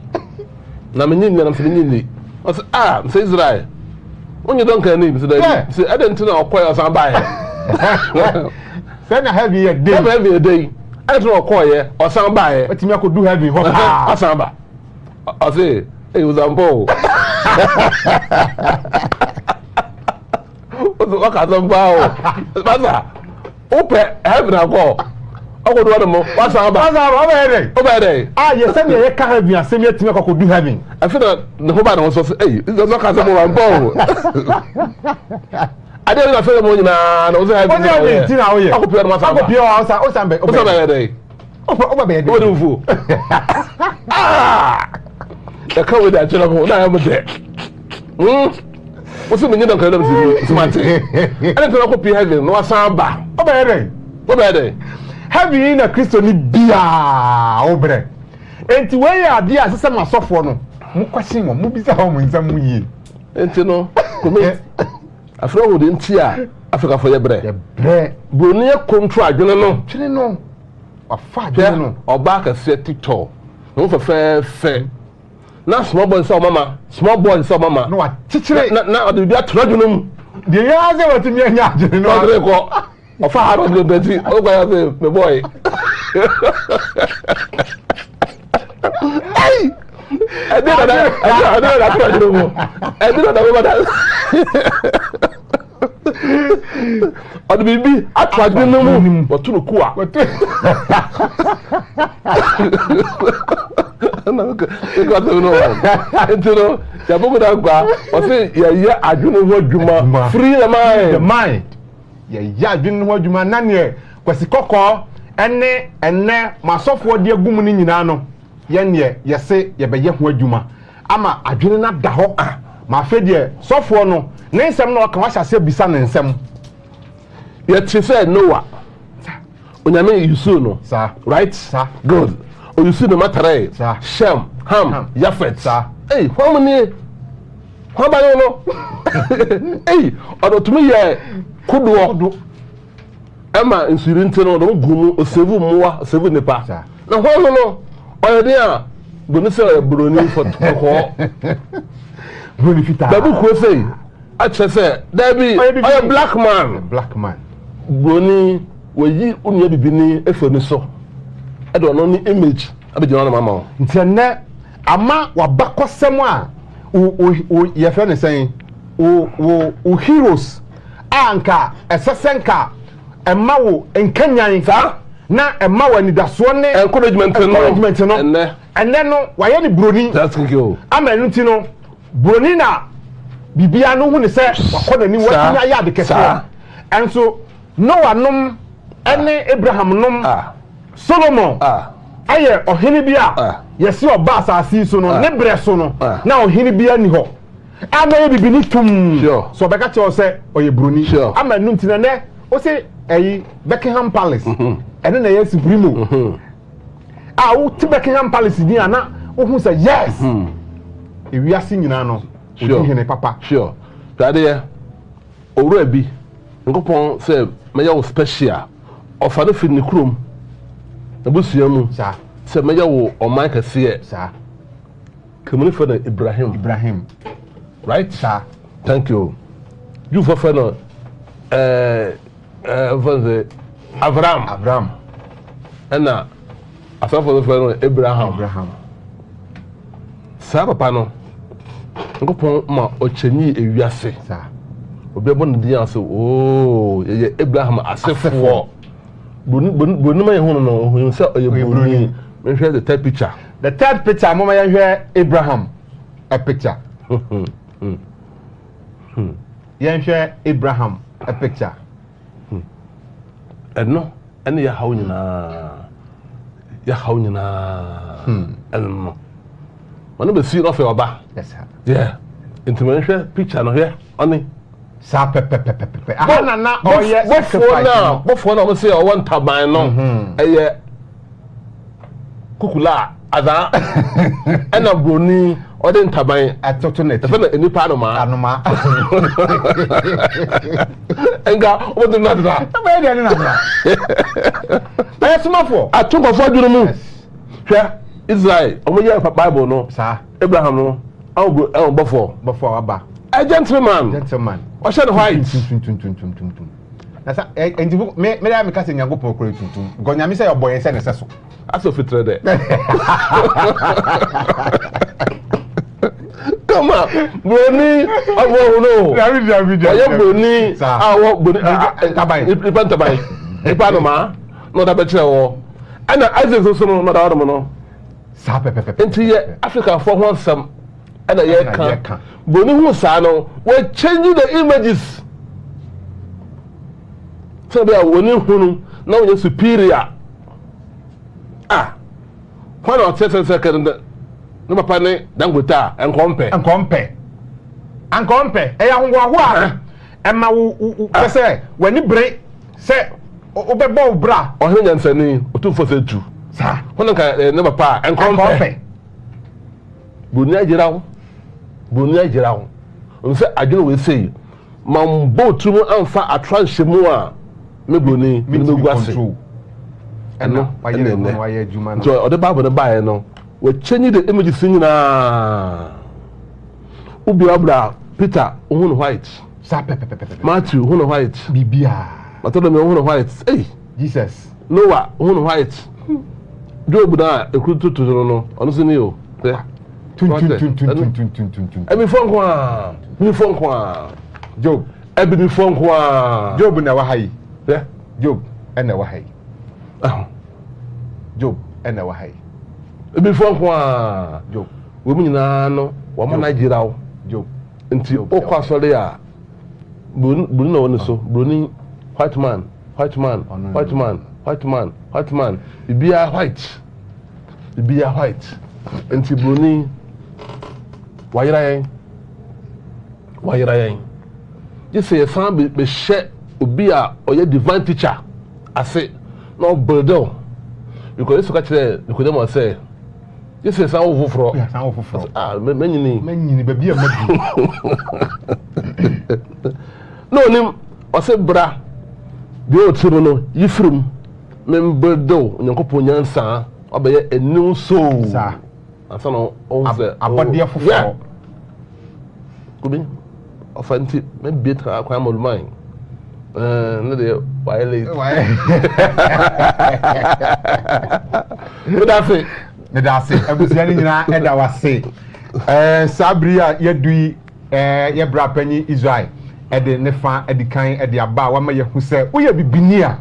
na me nyinni na me nyinni o say say Israel onye don ka ni say adentina okwa osan ba he say na heaven ye day heaven ye day adentina okwa ye osan ba he otimi akodu heaven ho osan ba o say e uzambo o ka san ba o basa o pe heaven akọ o do mo basa ba o be dey ye say me ye ka heaven asem ye timi akodu heaven afina ne ho ba na so say o ka san mo wan bo ade na fe mo nyina na o say heaven o ti na o ye o pe na basa o pe o san be o be dey o be dey o do fu da kawai da jira ko na ya mu de wasu mun yi dan kai da su mate ana tana ko pi heaven no asan ba o be dey heaven na Kristo ni bia o bre enti we ya dia asese masofo no mu kwashin mo mu bisa ho mu nsam mu yi enti no komi afro wo de nti a Africa fo ye bre broni e kontro adwene no twene no afa adwene no oba ka se TikTok no fe na small boy so mama no wa chichire na odi bia trodwene mu de ya ze watimi anya adwene no adre ko ofa haro de beti o gba ya say me boy hey I did on bibi atwade no mu otu no kuwa na ko no entino ya bogo da gba o say ya adwunu ho adwuma free the mind ya adwunu ho adwuma na ne kwasi kokko enne masofo de agum ni nyina no ye yese ye beye ho adwuma ama adwene na da ho ma fe de sofo no ne nsem no ka wa hyase bisa ne nsem ye tse Noah onyame yusu no right good o yusu no matare Shem Ham Yafet hey famani kwa ba no hey odo tumi ye kudo ema nsiri nte no do gumu osevu muwa osevu nipa na ho no oyede a bonu se broni fotoko broni fita babu ko sei a chese dabi oy black man broni weyi unya bibini efoni so e do no ni image abejina na mama ntene ama wabakosem a o ye fe ne sen o heroes anka esesenka emma wo enkanyan sa na emma wa nidaso ne encouragement no enne no waye ni broni that's good ama enu ti no broni na bibia no hu ne se wakona ni watina ya de kese enso Noah nom ene Abraham nom Solomon aye ohini bia yesi oba asasi so no ne bre so no na ohini bia ni ho amaye bibini tum so beka che o se oye broni ama enu ti ne o se eyi Buckingham Palace ene na yes primo wo ti Buckingham Palace din ana wo hu say yes ewiase nyina no o hene papa tade ye owura bi ngopon say meya wo special ofa no fi ni krom na busua mu say meya wo o man kase ye kemuni fa na Ibrahim right thank you you for fa no Abraham ena asafo fa no Abraham sa papa no ngopon ma ochenyi ewiase obi ebo ne dia so ye Abraham asefo Bruni ma yehu no hu say Bruni. Me share the third picture. The third picture mama ya hwe Abraham a picture. Ya hwe Abraham a picture. No, and ya hawo nyina. No. When be see of your ba. Yes sir. Yeah. Into me share picture no here. Oni. Sa pepepepepe. Aha na oye sacrifice. Before na we say o want taban no. Eye kukula ada ena broni o de ntaban atoto na ti. Efe na enipa anoma. Enga o de na da. Aba de na da. Aye smafo. Atunkofo aduru mu. Hwe Israel o mo ye Bible no. Sa Abraham no. Awo before aba. A gentleman. O shade white. Na sa endibu me da me ka se nyango pon kore tuntum. Go nyame say oboye se ne se so. Aso fitre de. Come on. Broni awo no. Oye broni awo broni tabai. Ipan tabai. Ipan no ma. No da be kire wo. Ana Isaac so no da wo no. Sa pepepe. Enti ye Africa for one some ana ye kan. Broni hu sa no we changing the images. So be woni hunu na woni superior. When I say second no papa ne Dangote enkompe e ya ngwa ho a e ma wo say wani bre say obebo bra o he nyansani o tu fose tu sa hono ka ne papa enkompe boni agirawo o say adwene we say mambo tu mu amfa atranhye mu a me boni me guase eno waye adwuma no so o de Bible de bae no we change the images nyina ubi abra Peter ohun white sa pepe Matthew ohun white bibia matodo me ohun white hey Jesus Noah ohun white Job na ekututu no ono se ni o tun emi fonkwa Job ebi fonkwa Job na wa hayi yeah Job ena wa hayi Job ena wa hayi ebi fonkwa Job we mu nyina no wo ma na girawo Job nti o kwa sori a bruni na woni so bruni white man bibia white nti bruni wayira yen say fan be she obi a oye divine teacher ase no brother because so ka kire Nicodemus say say san wo foforo menyini baby amadu no nim o se bra bi o tiro no yifrim membrado nyankopon nyansa obeye enu so sa asa no on se abode foforo kubi ofanti me bietra akwa molman ne de violate me da se abusia ni nyina eda wase sabria yedui ye bra panyi Israel ede ne fa edikan ede aba wa ma yehu se uye bibini a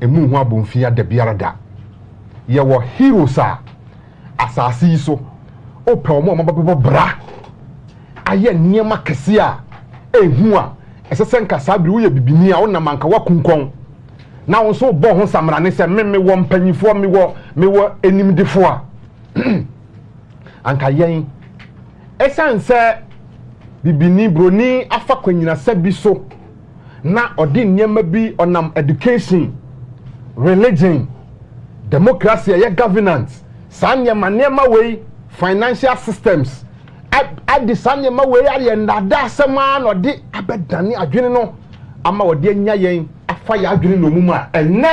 emu hu abonfia da biara da ye wo heroes a asasi so ope omo mababo bra aye niema kese a ehu a esese nka sabri uye bibini a wona manka wakunkon na won so bo ho samra ne se me wo mpanyifo me wo enimdefo a anka yen esanse bibini broni afa kwanyina sabi so na odi nyema bi onam education religion democracy ya governance sanyema nyema we financial systems adi sanyema we ya ndada asema na odi abedane adwene no ama odi anya yen afa ya adwene no mu ma enne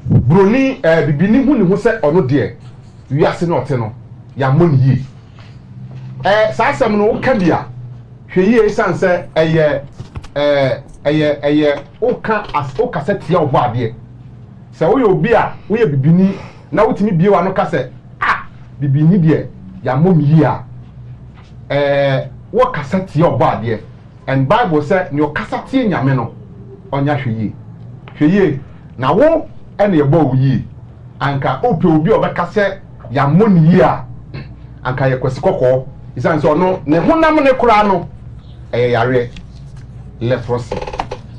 broni bibini hu ni hu se ono de wiase no ote no ya moni yi saasem no ka bia hweye sanse eye oka set ya obo ade se wo ye obi a wo ye bibini na wotimi bie wa no ka se bibini de ya mom yi a wo ka set ya obo ade and Bible say ni o kasa tie nyame no onya hweye na wo ene ye bo yi anka ope obi obeka se ya moni yi a anka ye kwesi kokko isan so no ne honam ne kura no yare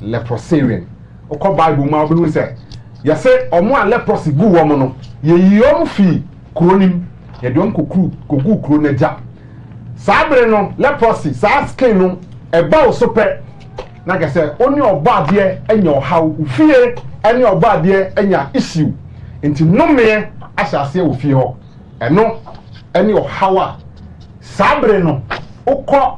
leprosarian okọ bible ma obi hu se ye se omo a leprosy gu wo mo no ye yi om fi kronim ye de om kogu kro na ja sabre no leprosy sa skin no eba o so pe na ga se oni oba ade enya ohaw ufie eni oba ade enya issue nti no me asase wo fie ho eno eni ohaw a sabre no ukọ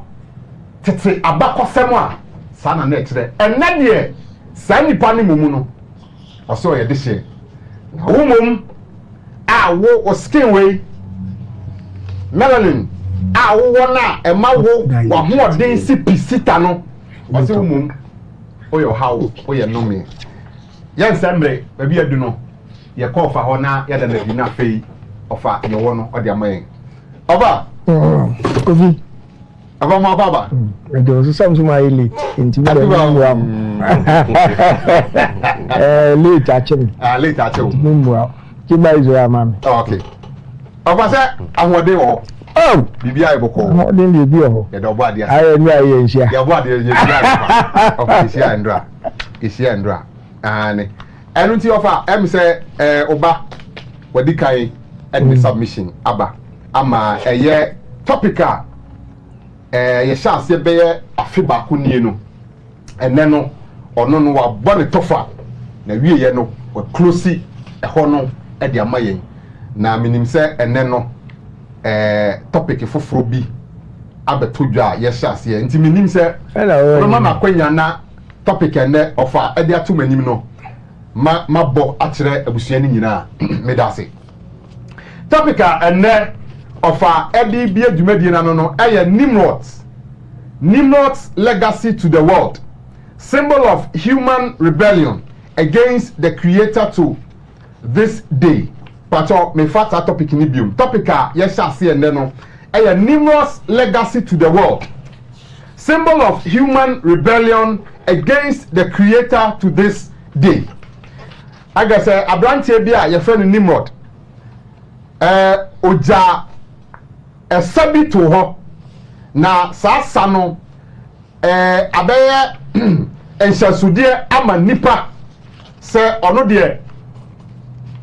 tete abakọsem a sana na ekire enne de sa nipa ni mumu no oso ye de hye na wo mum a wo skin way melanin a wo na e ma wo wa ho odin si pisita no oso mum o yo how o ye no me yen sembre ba bi adu no ye ko fa ho na ye da na bi na fei ofa ye wo no o de amayen oba Kofi. Aba ma baba. There was something my late. Into late actually. Late actually. Well, Kiba is your man. Okay. Aba say ahode wo. Oh, bibia iboko. Mo den le bi o. Ye do bo ade. Aye ni aye nsia. Ye bo ade ye bia. Okay, isia ndra. Isia ndra. Ani. Enu ti ofa em say oba wadi kai and submission aba. Ama eye topica ye chance be ye afiba ko nie no ene no ono no wa bone tofa na wie ye no wa close e ho no e de amayen na minim se ene no topic foforo bi abeto dwa ye chance ye nti minim se no mama kwanya na topic ene ofa e de ato manim no ma bo akire abusua ni nyina me da se topica ene ofa edi bi adwumadi na no Nimrod's legacy to the world, symbol of human rebellion against the creator to this day. Pacho me fata topic ni biom topica yes ase ene no Nimrod's legacy to the world, symbol of human rebellion against the creator to this day. I guess abrantie bia ye friend Nimrod oja esabi to ho na sasa no abeye enhyasude ama nipa se ono de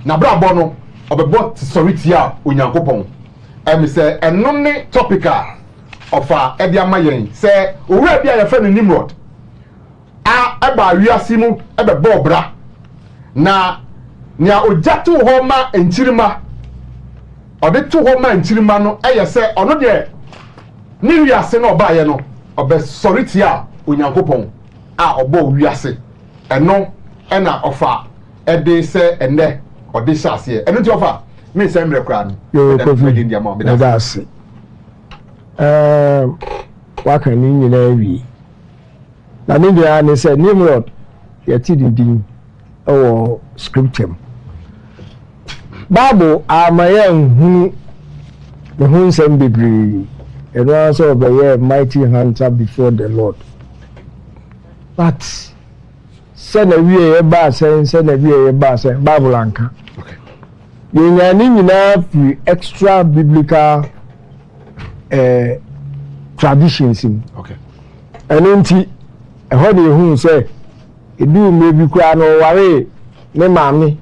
na brabo no obebo sority a onyankopon se eno ne topica of edi amayen se owura bia ye friend Nimrod eba wiase mu ebebo bra na nia ojato ho ma enchirima ode to ho ma nchirima no se ono de ni wiase no oba ye no obe sority a onyankopon obo wiase eno na ofa ede se ene ode hyase eno ti ofa me se mre kra no yo Kofi India ma be da se waka ni nyina wi na ni dia ni se Nimrod ye ti dindin o scripture Bible amayen hu the hun sem bebre and also be mighty hunter before the Lord, but send a we ba send a we ba send Bible anka okay you nyina free extra biblical traditions okay and nti e ho de hu say edu mebi kwa no ware ne maame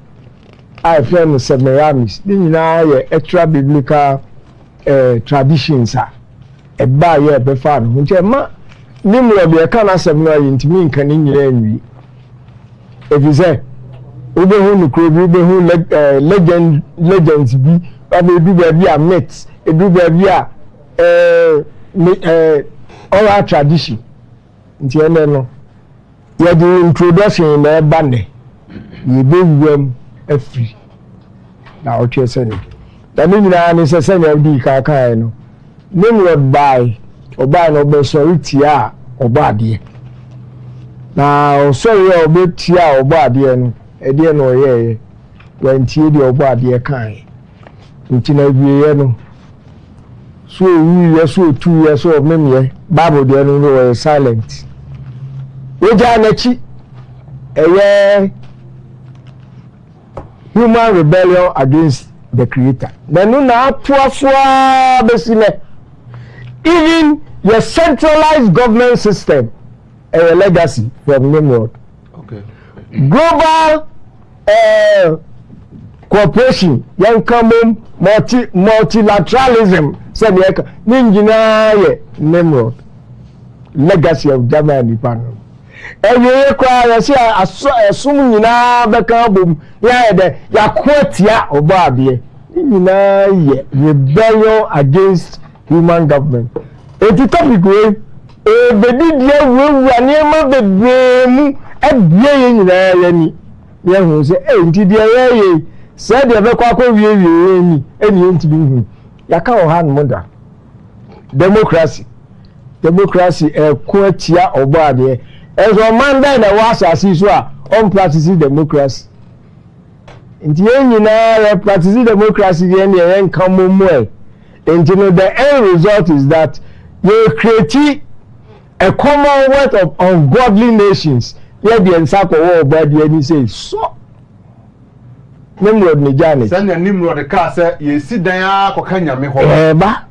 I friend Semiramis nyina ye extra biblical traditions e ba ye be fa no nti ma Nimrod be kana semina yintimi nka ni nyira nwi efize obe hu nukro bi obe hu legends bi obe bi ba bi a myths edu ba bi a oral tradition nti ene no ye di introduction na e ba ne ye be wem afri na o twe sene da ni nyina ni se sene di ka ka no Nimrod by oba no be sorry a oba ade na o sorry oba tia oba ade no e de no ye wantie de oba ade kan nti na wiye no so wiye so tu ye so memye Bible de no we silent we ja na chi eye human rebellion against the creator. Then na tuaswa besile. Even your centralized government system a legacy from Nimrod. Okay. Global cooperation, young common multilateralism, said the Ninjina Nimrod. Legacy of Germany panel. Every cry, I see a sum in our boom, yeah, the Yaquatia or Barbie. Rebellion against human government. It's a topic way. Bedia will run your mother, a brain there, any. Young say, ain't it? Said the Evacuaco, any interview. Yakao hand mother. Democracy. Democracy, a quatia or body. As a man then was as usual, on practicing democracy. In the end, you know, practicing democracy, and come well. And you know, the end result is that you create a commonwealth of ungodly nations. Yet the Ensako war body and he says, so Nimrod Nijani. Send a Nimrod the car, sir. You sit there, Kokanya, me home. Eba,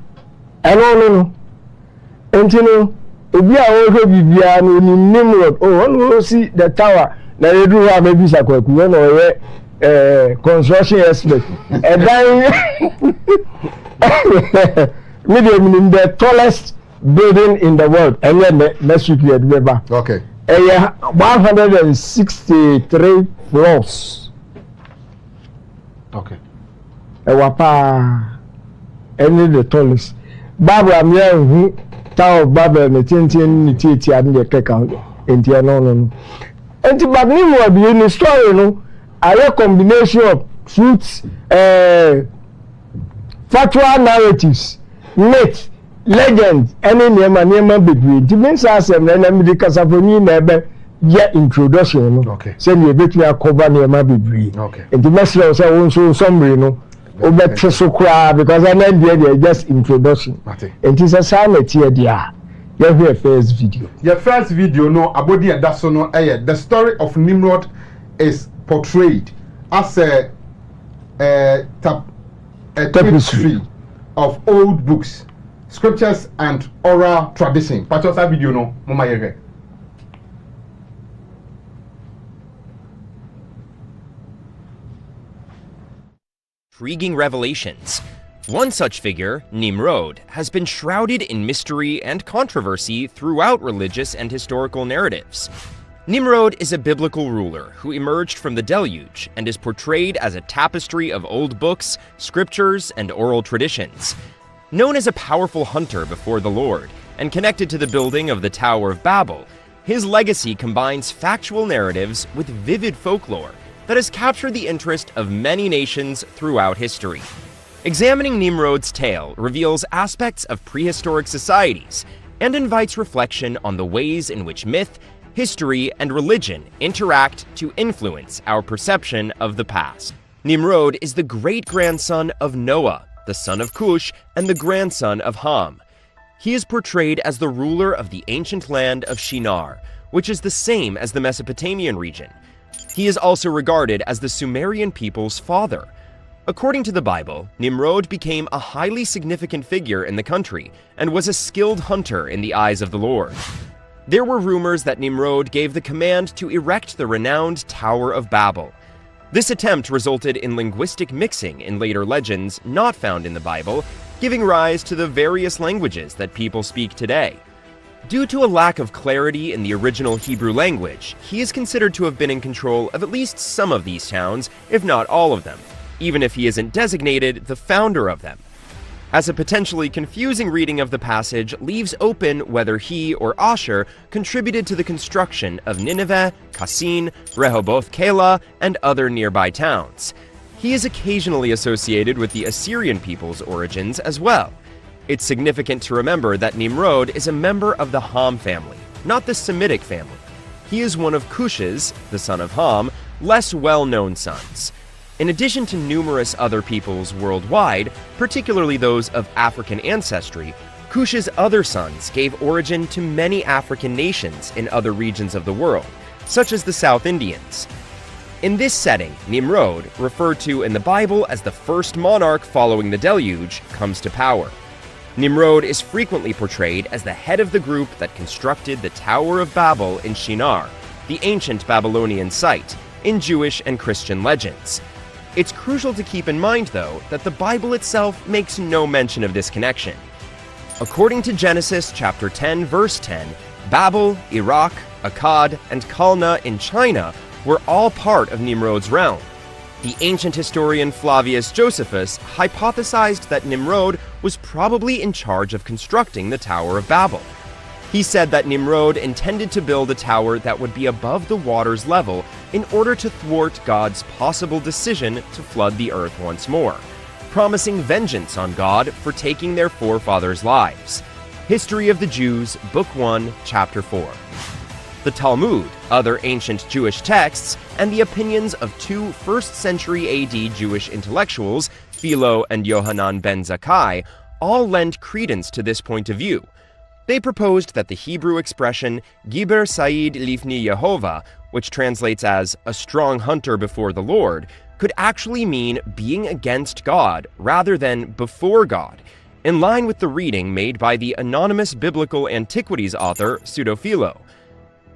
I don't know. And you know, if you are also Bibiano in Nimrod, oh, one will see the tower. Now they do have maybe Sakwaku or construction expert. And then, medium in the tallest building in the world, and then next week we had Weber. Okay. 163 floors. Okay. Wapa, any the tallest. Barbara, I'm here. Tower of Babel, the Tintin, and the Keka, and the no. And to but Nimrod be in the story, no, a combination of truths, factual narratives, myth, legend, any Nema between. To mean Sassam, and I'm the Casafoni neighbor, yet introduction, okay. Send you a bit me a cover Nema between. Okay. And the message was also summary, no. Because I meant there just introduction. It is a silent here, dear. Your first video. Your first video, no, Abodi and Dasono, the story of Nimrod is portrayed as a tapestry of old books, scriptures, and oral tradition. Pachosa video, no, Mama Yere. Intriguing revelations. One such figure, Nimrod, has been shrouded in mystery and controversy throughout religious and historical narratives. Nimrod is a biblical ruler who emerged from the deluge and is portrayed as a tapestry of old books, scriptures, and oral traditions. Known as a powerful hunter before the Lord and connected to the building of the Tower of Babel, his legacy combines factual narratives with vivid folklore that has captured the interest of many nations throughout history. Examining Nimrod's tale reveals aspects of prehistoric societies and invites reflection on the ways in which myth, history, and religion interact to influence our perception of the past. Nimrod is the great-grandson of Noah, the son of Cush, and the grandson of Ham. He is portrayed as the ruler of the ancient land of Shinar, which is the same as the Mesopotamian region. He is also regarded as the Sumerian people's father. According to the Bible, Nimrod became a highly significant figure in the country and was a skilled hunter in the eyes of the Lord. There were rumors that Nimrod gave the command to erect the renowned Tower of Babel. This attempt resulted in linguistic mixing in later legends not found in the Bible, giving rise to the various languages that people speak today. Due to a lack of clarity in the original Hebrew language, he is considered to have been in control of at least some of these towns, if not all of them, even if he isn't designated the founder of them. As a potentially confusing reading of the passage leaves open whether he or Asher contributed to the construction of Nineveh, Kassin, Rehoboth Keilah, and other nearby towns. He is occasionally associated with the Assyrian people's origins as well. It's significant to remember that Nimrod is a member of the Ham family, not the Semitic family. He is one of Cush's, the son of Ham, less well-known sons. In addition to numerous other peoples worldwide, particularly those of African ancestry, Cush's other sons gave origin to many African nations in other regions of the world, such as the South Indians. In this setting, Nimrod, referred to in the Bible as the first monarch following the deluge, comes to power. Nimrod is frequently portrayed as the head of the group that constructed the Tower of Babel in Shinar, the ancient Babylonian site, in Jewish and Christian legends. It's crucial to keep in mind, though, that the Bible itself makes no mention of this connection. According to Genesis chapter 10, verse 10, Babel, Iraq, Akkad, and Kalna in China were all part of Nimrod's realm. The ancient historian Flavius Josephus hypothesized that Nimrod was probably in charge of constructing the Tower of Babel. He said that Nimrod intended to build a tower that would be above the water's level in order to thwart God's possible decision to flood the earth once more, promising vengeance on God for taking their forefathers' lives. History of the Jews, Book 1, Chapter 4. The Talmud, other ancient Jewish texts, and the opinions of two 1st century AD Jewish intellectuals, Philo and Yohanan ben Zakkai, all lend credence to this point of view. They proposed that the Hebrew expression Giber Said Lifni Yehovah, which translates as a strong hunter before the Lord, could actually mean being against God rather than before God, in line with the reading made by the anonymous biblical antiquities author Pseudo-Philo.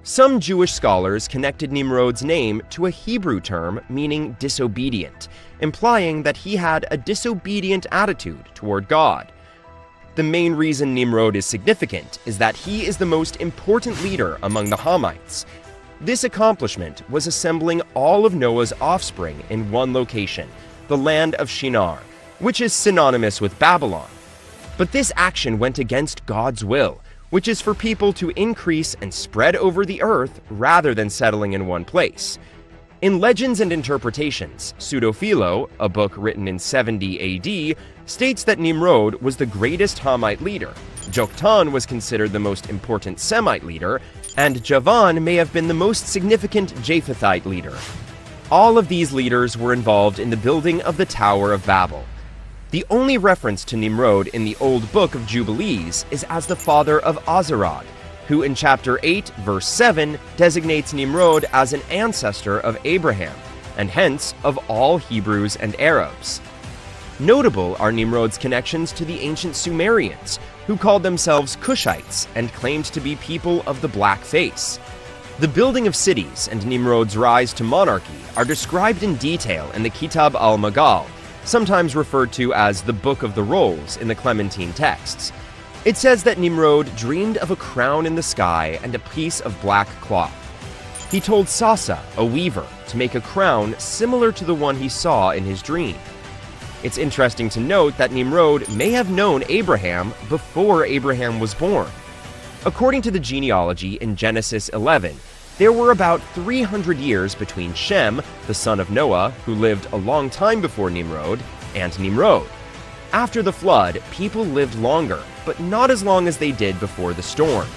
Some Jewish scholars connected Nimrod's name to a Hebrew term meaning disobedient, implying that he had a disobedient attitude toward God. The main reason Nimrod is significant is that he is the most important leader among the Hamites. This accomplishment was assembling all of Noah's offspring in one location, the land of Shinar, which is synonymous with Babylon. But this action went against God's will, which is for people to increase and spread over the earth rather than settling in one place. In Legends and Interpretations, Pseudo-Philo, a book written in 70 AD, states that Nimrod was the greatest Hamite leader, Joktan was considered the most important Semite leader, and Javan may have been the most significant Japhethite leader. All of these leaders were involved in the building of the Tower of Babel. The only reference to Nimrod in the Old Book of Jubilees is as the father of Azarad, who in chapter 8, verse 7, designates Nimrod as an ancestor of Abraham, and hence of all Hebrews and Arabs. Notable are Nimrod's connections to the ancient Sumerians, who called themselves Cushites and claimed to be people of the black face. The building of cities and Nimrod's rise to monarchy are described in detail in the Kitab al-Magal, sometimes referred to as the Book of the Rolls in the Clementine texts. It says that Nimrod dreamed of a crown in the sky and a piece of black cloth. He told Sasa, a weaver, to make a crown similar to the one he saw in his dream. It's interesting to note that Nimrod may have known Abraham before Abraham was born. According to the genealogy in Genesis 11, there were about 300 years between Shem, the son of Noah, who lived a long time before Nimrod, and Nimrod. After the flood, people lived longer, but not as long as they did before the storm.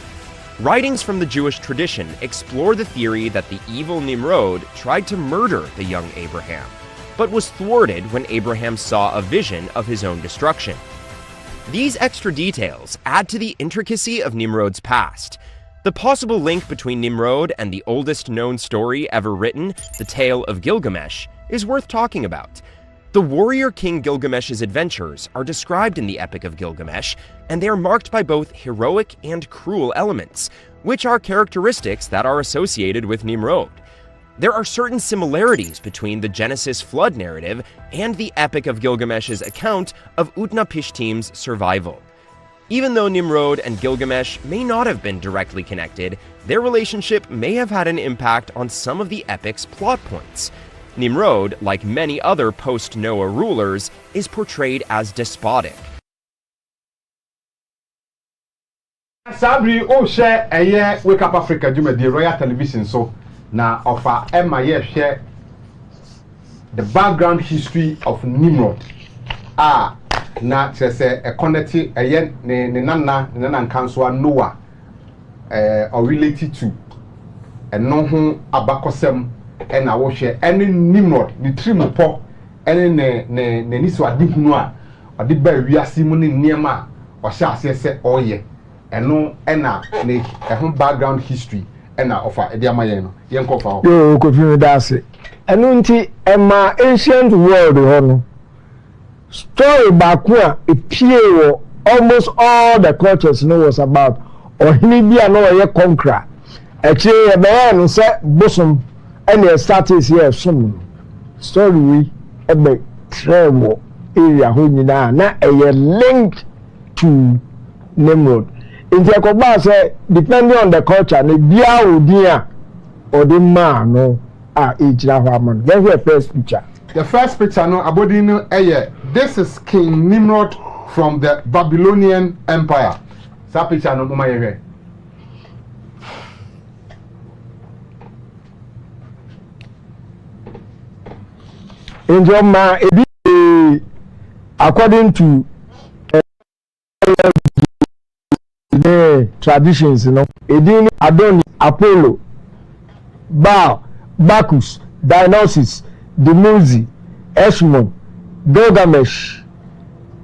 Writings from the Jewish tradition explore the theory that the evil Nimrod tried to murder the young Abraham, but was thwarted when Abraham saw a vision of his own destruction. These extra details add to the intricacy of Nimrod's past. The possible link between Nimrod and the oldest known story ever written, the Tale of Gilgamesh, is worth talking about. The warrior king Gilgamesh's adventures are described in the Epic of Gilgamesh, and they are marked by both heroic and cruel elements, which are characteristics that are associated with Nimrod. There are certain similarities between the Genesis flood narrative and the Epic of Gilgamesh's account of Utnapishtim's survival. Even though Nimrod and Gilgamesh may not have been directly connected, their relationship may have had an impact on some of the epic's plot points. Nimrod, like many other post-Noah rulers, is portrayed as despotic. Sabri o share eye Wake Up Africa Jumedi Royal Television so na offer Emma share the background history of Nimrod. Na say a connect eye ne nana nkanso Noah or related to no ho abakosem and I will share any Nimrod the trimopo any ne niso adihunu a odi ba wiase mu ne niema o sha ase se oye eno ena ne ehun background history ena offer e dia mayen no yen kofa ho yo ko fi mi da ase enu nti e ma ancient world ho no story back a epie almost all the cultures know was about ohini bia no ye conqueror echi e be no se bosom ene status here som story we e be travel area ho nyina na e linked to Nimrod. Inti akoba say depending on the culture ne bia odin a odi man no ejira ho aman. Then the first picture. The first picture no abodi no this is King Nimrod from the Babylonian Empire. That picture no mama yewe. Injo ma ebi according to the traditions, you know, Edini, Adoni, Apollo, Baal, Bacchus, Dionysus, Demuzi, Eshmon, Gilgamesh,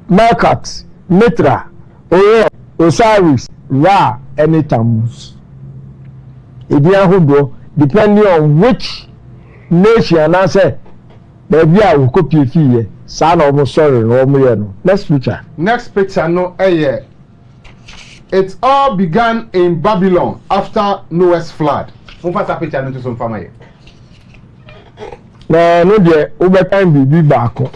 Merkat, Mithra, Orion, Osiris, Ra, and Tammuz. Depending on which nation, I say, maybe I will copy fee. Son of sorry, no. Next picture. Next picture no it all began in Babylon after Noah's flood. Mfa sa picture no to some fama no de obekan bibi baako.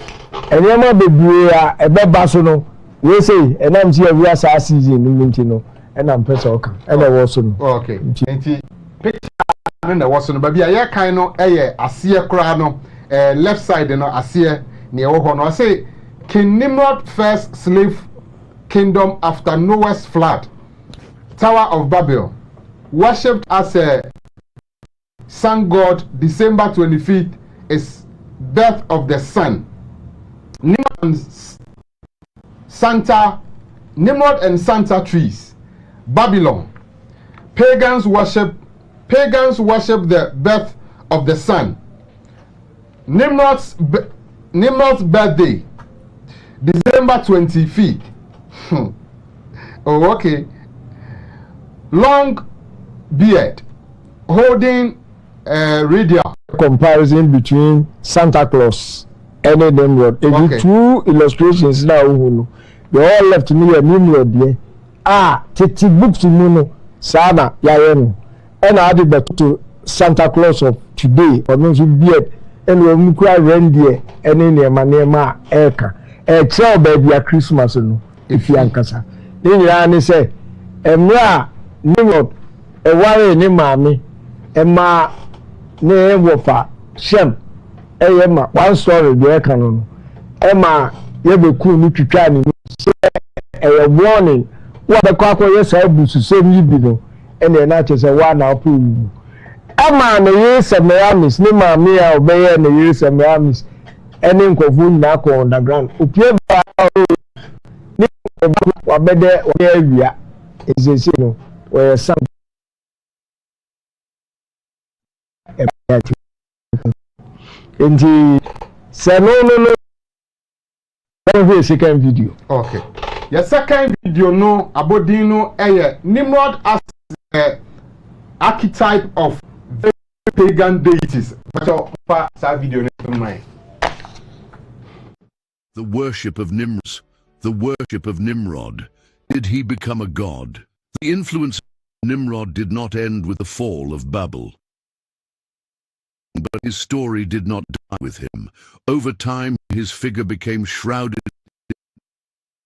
Enema bebre a ebeba so no. We say enam ti awi asa season no nti no. Enam pesa oka. Ena wo so no. Okay. Nti picture no na wo so no ba bia ye kan no asiye kra no left side no asiye ne wo ho no say King Nimrod first slave kingdom after Noah's flood. Tower of Babel, worshipped as a sun god. December 25th is birth of the sun. Nimrod and Santa trees. Babylon, pagans worship the birth of the sun. Nimrod's birthday, December 25th. Oh, okay. Long beard, holding radial. Comparison between Santa Claus and Nimrod. Okay. Two illustrations now. They all left me a Nimrod there. Titi books to Muno, Sana, Yayeno. And I added back to Santa Claus of today, or no beard, and when we cry reindeer, and in your manema, Eka. A child baby at Christmas, if you ankasa. Then you say, Emra. Nimrod, a worry ni mami, Emma ne wofa, Shem, Emma, one story, the canon. Emma, you be cool, Nikiani, a warning. What the cocker, yes, I do to save you below, and then not as a one out pool. Emma, the years of Miamis, Nima, me, obey, and the years of Miamis, and then Kovun Nako on the ground. Upia, or better, where is a signal. Where some in the second video. Okay. Your second video no abodino Nimrod as archetype of pagan deities. Video the worship of Nimrod. The worship of Nimrod. Did he become a god? The influence of Nimrod did not end with the fall of Babel. But his story did not die with him. Over time, his figure became shrouded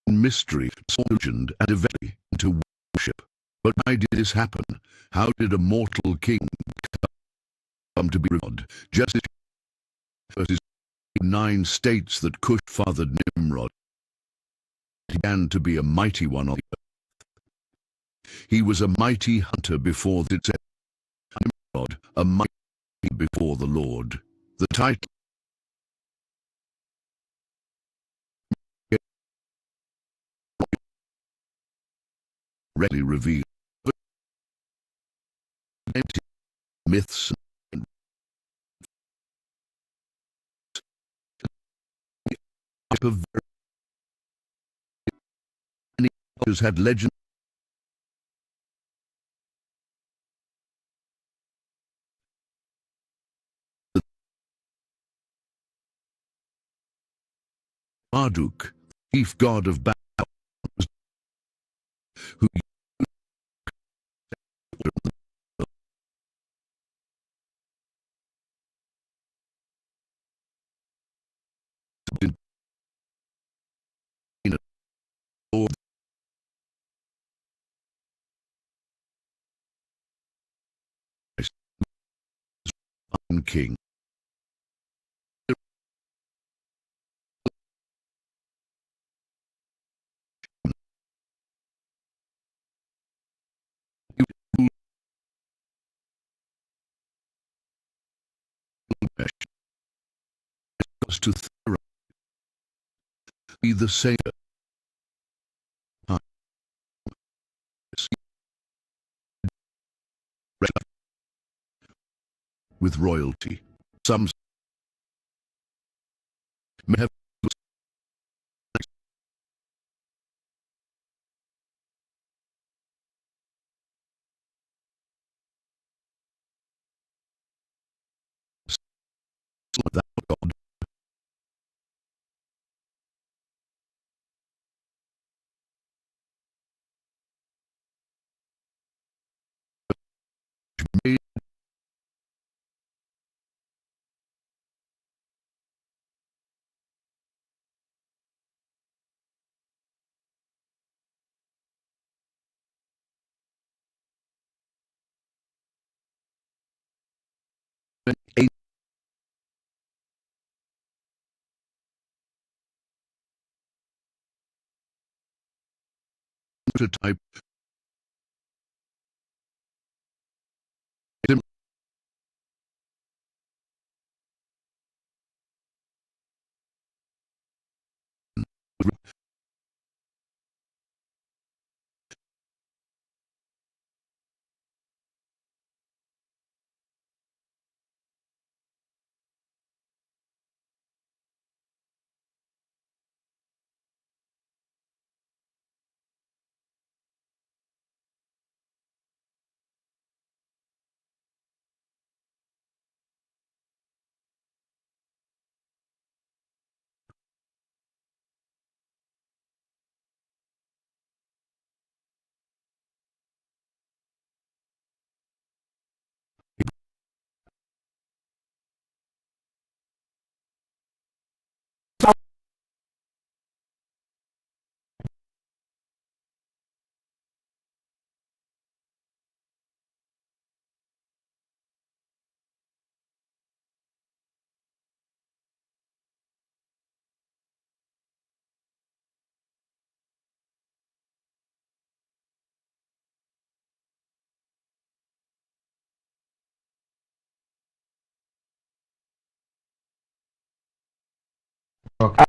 in mystery, legend, and eventually into worship. But why did this happen? How did a mortal king come to be God? Genesis verses 9 states that Cush fathered Nimrod. He began to be a mighty one on the earth. He was a mighty hunter before the Nimrod, a mighty before the Lord. The title readily revealed myths and many cultures had legends Marduk, chief god of Babylon, who king. Was to be the same with royalty. Some may have without God. Made a prototype Okay.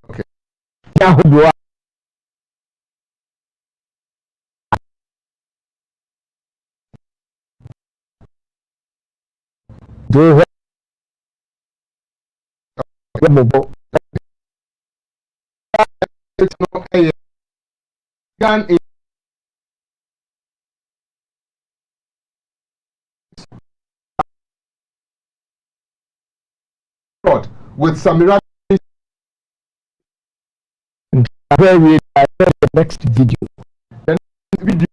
Okay. ahodoɔ a de hɔ bɔbɔ It's not a gun God with some miraculous ahwɛ the next video. video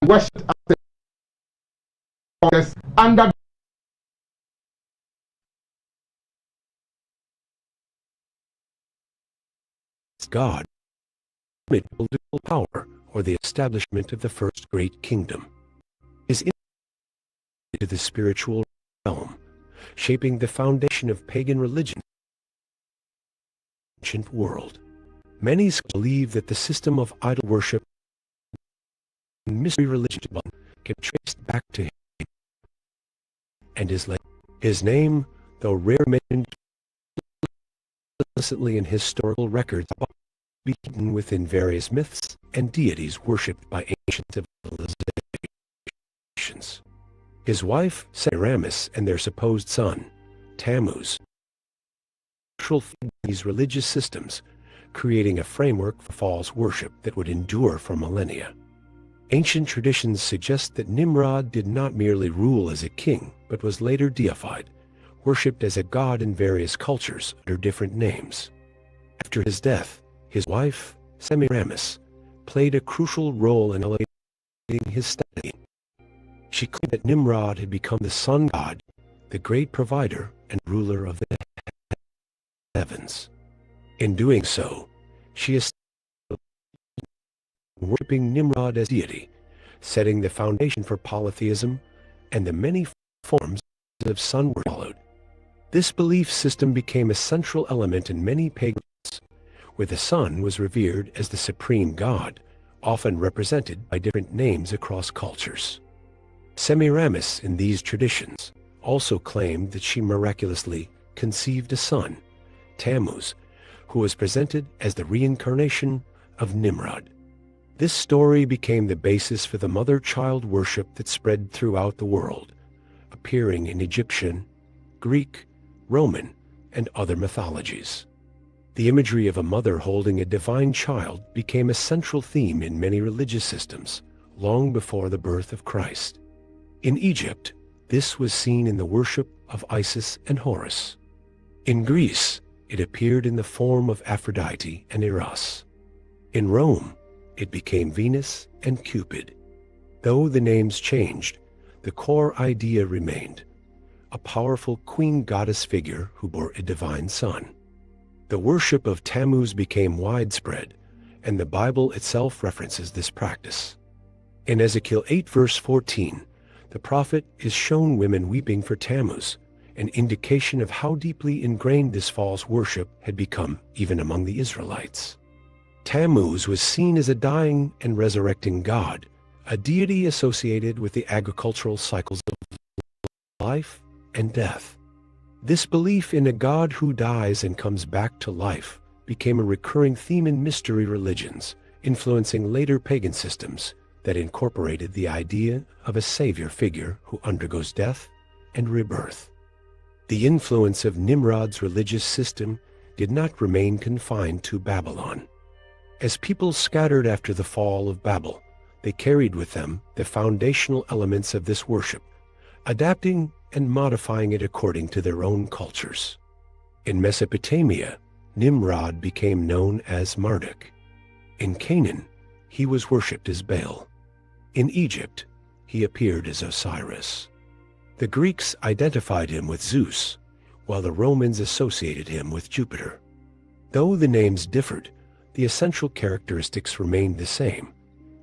worship under God, political power, or the establishment of the first great kingdom, is into the spiritual realm, shaping the foundation of pagan religion in the ancient world. Many believe that the system of idol worship and mystery religion can be traced back to him and his name, though rare mentioned explicitly in historical records, beaten within various myths and deities worshipped by ancient civilizations. His wife, Semiramis, and their supposed son, Tammuz, these religious systems, creating a framework for false worship that would endure for millennia. Ancient traditions suggest that Nimrod did not merely rule as a king, but was later deified, worshipped as a god in various cultures under different names. After his death, his wife, Semiramis, played a crucial role in elevating his status. She claimed that Nimrod had become the sun god, the great provider and ruler of the heavens. In doing so, she established worshipping Nimrod as deity, setting the foundation for polytheism, and the many forms of sun worship followed. This belief system became a central element in many pagan cults, where the sun was revered as the supreme god, often represented by different names across cultures. Semiramis in these traditions also claimed that she miraculously conceived a son, Tammuz, who was presented as the reincarnation of Nimrod. This story became the basis for the mother-child worship that spread throughout the world, appearing in Egyptian, Greek, Roman, and other mythologies. The imagery of a mother holding a divine child became a central theme in many religious systems, long before the birth of Christ. In Egypt, this was seen in the worship of Isis and Horus. In Greece, it appeared in the form of Aphrodite and Eros. In Rome, it became Venus and Cupid. Though the names changed, the core idea remained: a powerful queen goddess figure who bore a divine son. The worship of Tammuz became widespread, and the Bible itself references this practice. In Ezekiel 8 verse 14, the prophet is shown women weeping for Tammuz, an indication of how deeply ingrained this false worship had become even among the Israelites. Tammuz was seen as a dying and resurrecting god, a deity associated with the agricultural cycles of life and death. This belief in a god who dies and comes back to life became a recurring theme in mystery religions, influencing later pagan systems that incorporated the idea of a savior figure who undergoes death and rebirth. The influence of Nimrod's religious system did not remain confined to Babylon. As people scattered after the fall of Babel, they carried with them the foundational elements of this worship, adapting and modifying it according to their own cultures. In Mesopotamia, Nimrod became known as Marduk. In Canaan, he was worshipped as Baal. In Egypt, he appeared as Osiris. The Greeks identified him with Zeus, while the Romans associated him with Jupiter. Though the names differed, the essential characteristics remained the same: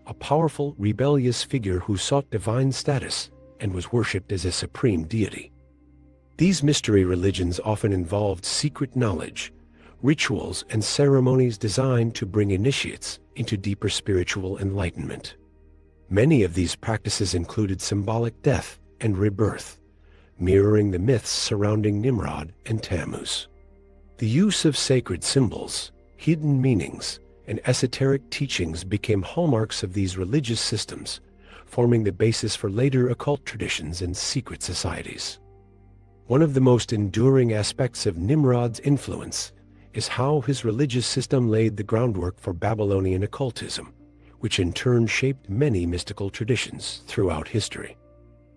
a powerful, rebellious figure who sought divine status and was worshipped as a supreme deity. These mystery religions often involved secret knowledge, rituals, and ceremonies designed to bring initiates into deeper spiritual enlightenment. Many of these practices included symbolic death and rebirth, mirroring the myths surrounding Nimrod and Tammuz. The use of sacred symbols, hidden meanings, and esoteric teachings became hallmarks of these religious systems, forming the basis for later occult traditions and secret societies. One of the most enduring aspects of Nimrod's influence is how his religious system laid the groundwork for Babylonian occultism, which in turn shaped many mystical traditions throughout history.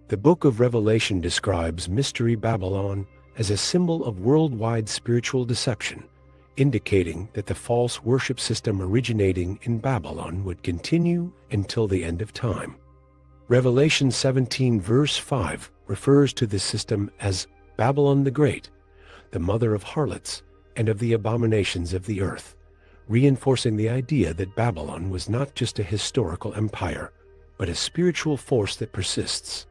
The Book of Revelation describes Mystery Babylon as a symbol of worldwide spiritual deception, indicating that the false worship system originating in Babylon would continue until the end of time. Revelation 17 verse 5 refers to this system as Babylon the Great, the mother of harlots and of the abominations of the earth, reinforcing the idea that Babylon was not just a historical empire, but a spiritual force that persists.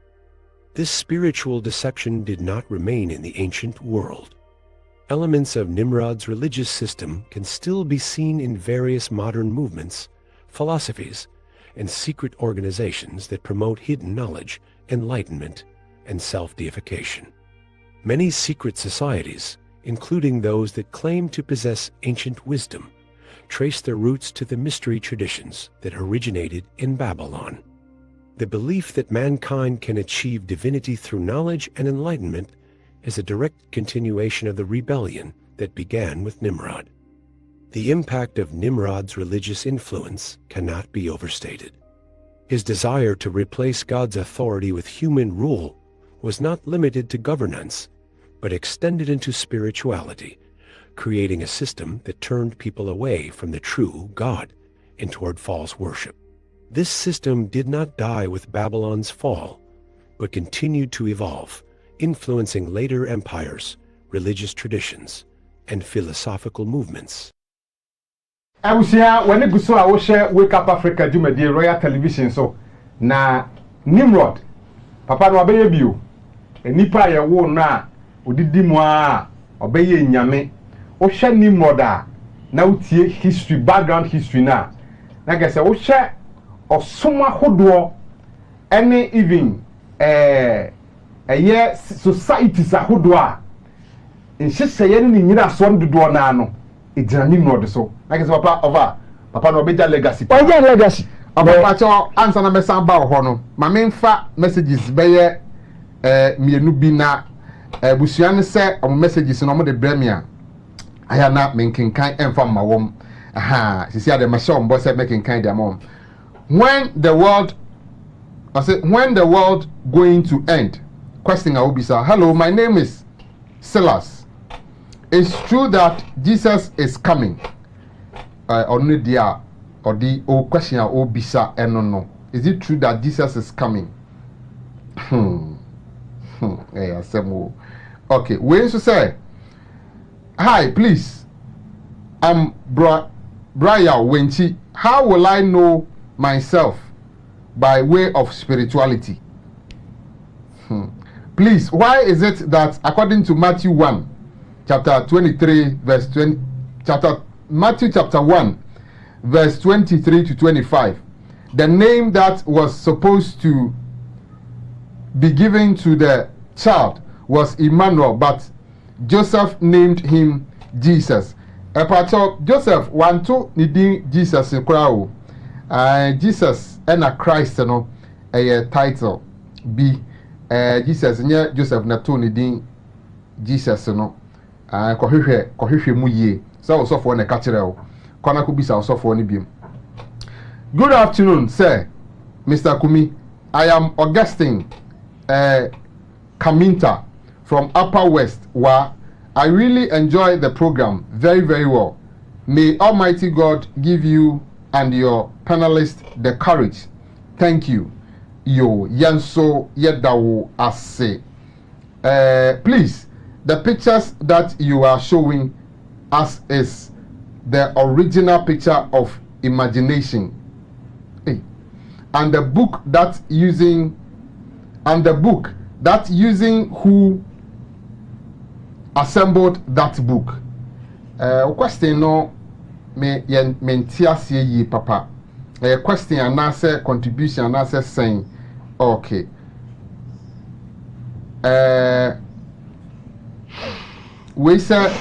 This spiritual deception did not remain in the ancient world. Elements of Nimrod's religious system can still be seen in various modern movements, philosophies, and secret organizations that promote hidden knowledge, enlightenment, and self-deification. Many secret societies, including those that claim to possess ancient wisdom, trace their roots to the mystery traditions that originated in Babylon. The belief that mankind can achieve divinity through knowledge and enlightenment is a direct continuation of the rebellion that began with Nimrod. The impact of Nimrod's religious influence cannot be overstated. His desire to replace God's authority with human rule was not limited to governance, but extended into spirituality, creating a system that turned people away from the true God and toward false worship. This system did not die with Babylon's fall, but continued to evolve, influencing later empires, religious traditions, and philosophical movements. Abusia when you so I share Wake Up Africa do the Royal Television so na Nimrod papa no obeye bio enipa ye wo na odidi mu a obeye nyame o hwe Nimrod a na utie history background history na gese wo hwe osoma hodo any even societies ahodo a nheseye ni nyira so ndodo na no ejira Nimrod so like say papa no beja legacy papa cho answer na mesa ba ho no ma memfa messages beye mienu bi na busua ne se o messages no mo de bremia aya na menkenkan emfa mawom aha sisi ade ma show mbo se menkenkan de amom when the world going to end question Obisa. Hello, my name is Silas. It's true that Jesus is coming. Only dia or the old question Obisa no. Is it true that Jesus is coming? Okay, we to say hi, please. I'm Brian Wenchi. How will I know myself by way of spirituality? Please, why is it that according to Matthew 1, chapter 23, verse 20, Matthew chapter 1, verse 23 to 25, the name that was supposed to be given to the child was Emmanuel, but Joseph named him Jesus. Joseph want to need Jesus crowd. Jesus and a Christ no a title B. Jesus nye Joseph na to ne din Jesus no kohwehwe mu yie so osofo na ka kire o kona ko bisa osofo ne biem. Good afternoon sir Mr. Kumi. I am Augustine Kaminta from Upper West where I really enjoy the program very very well. May Almighty God give you and your panelists the courage. Thank you. Yo, Yanso Yedawo Ase. Please, the pictures that you are showing us is the original picture of imagination. Hey. And the book that using who assembled that book. Question no me mentiasie yi papa. Question and answer contribution and answer saying okay. We said,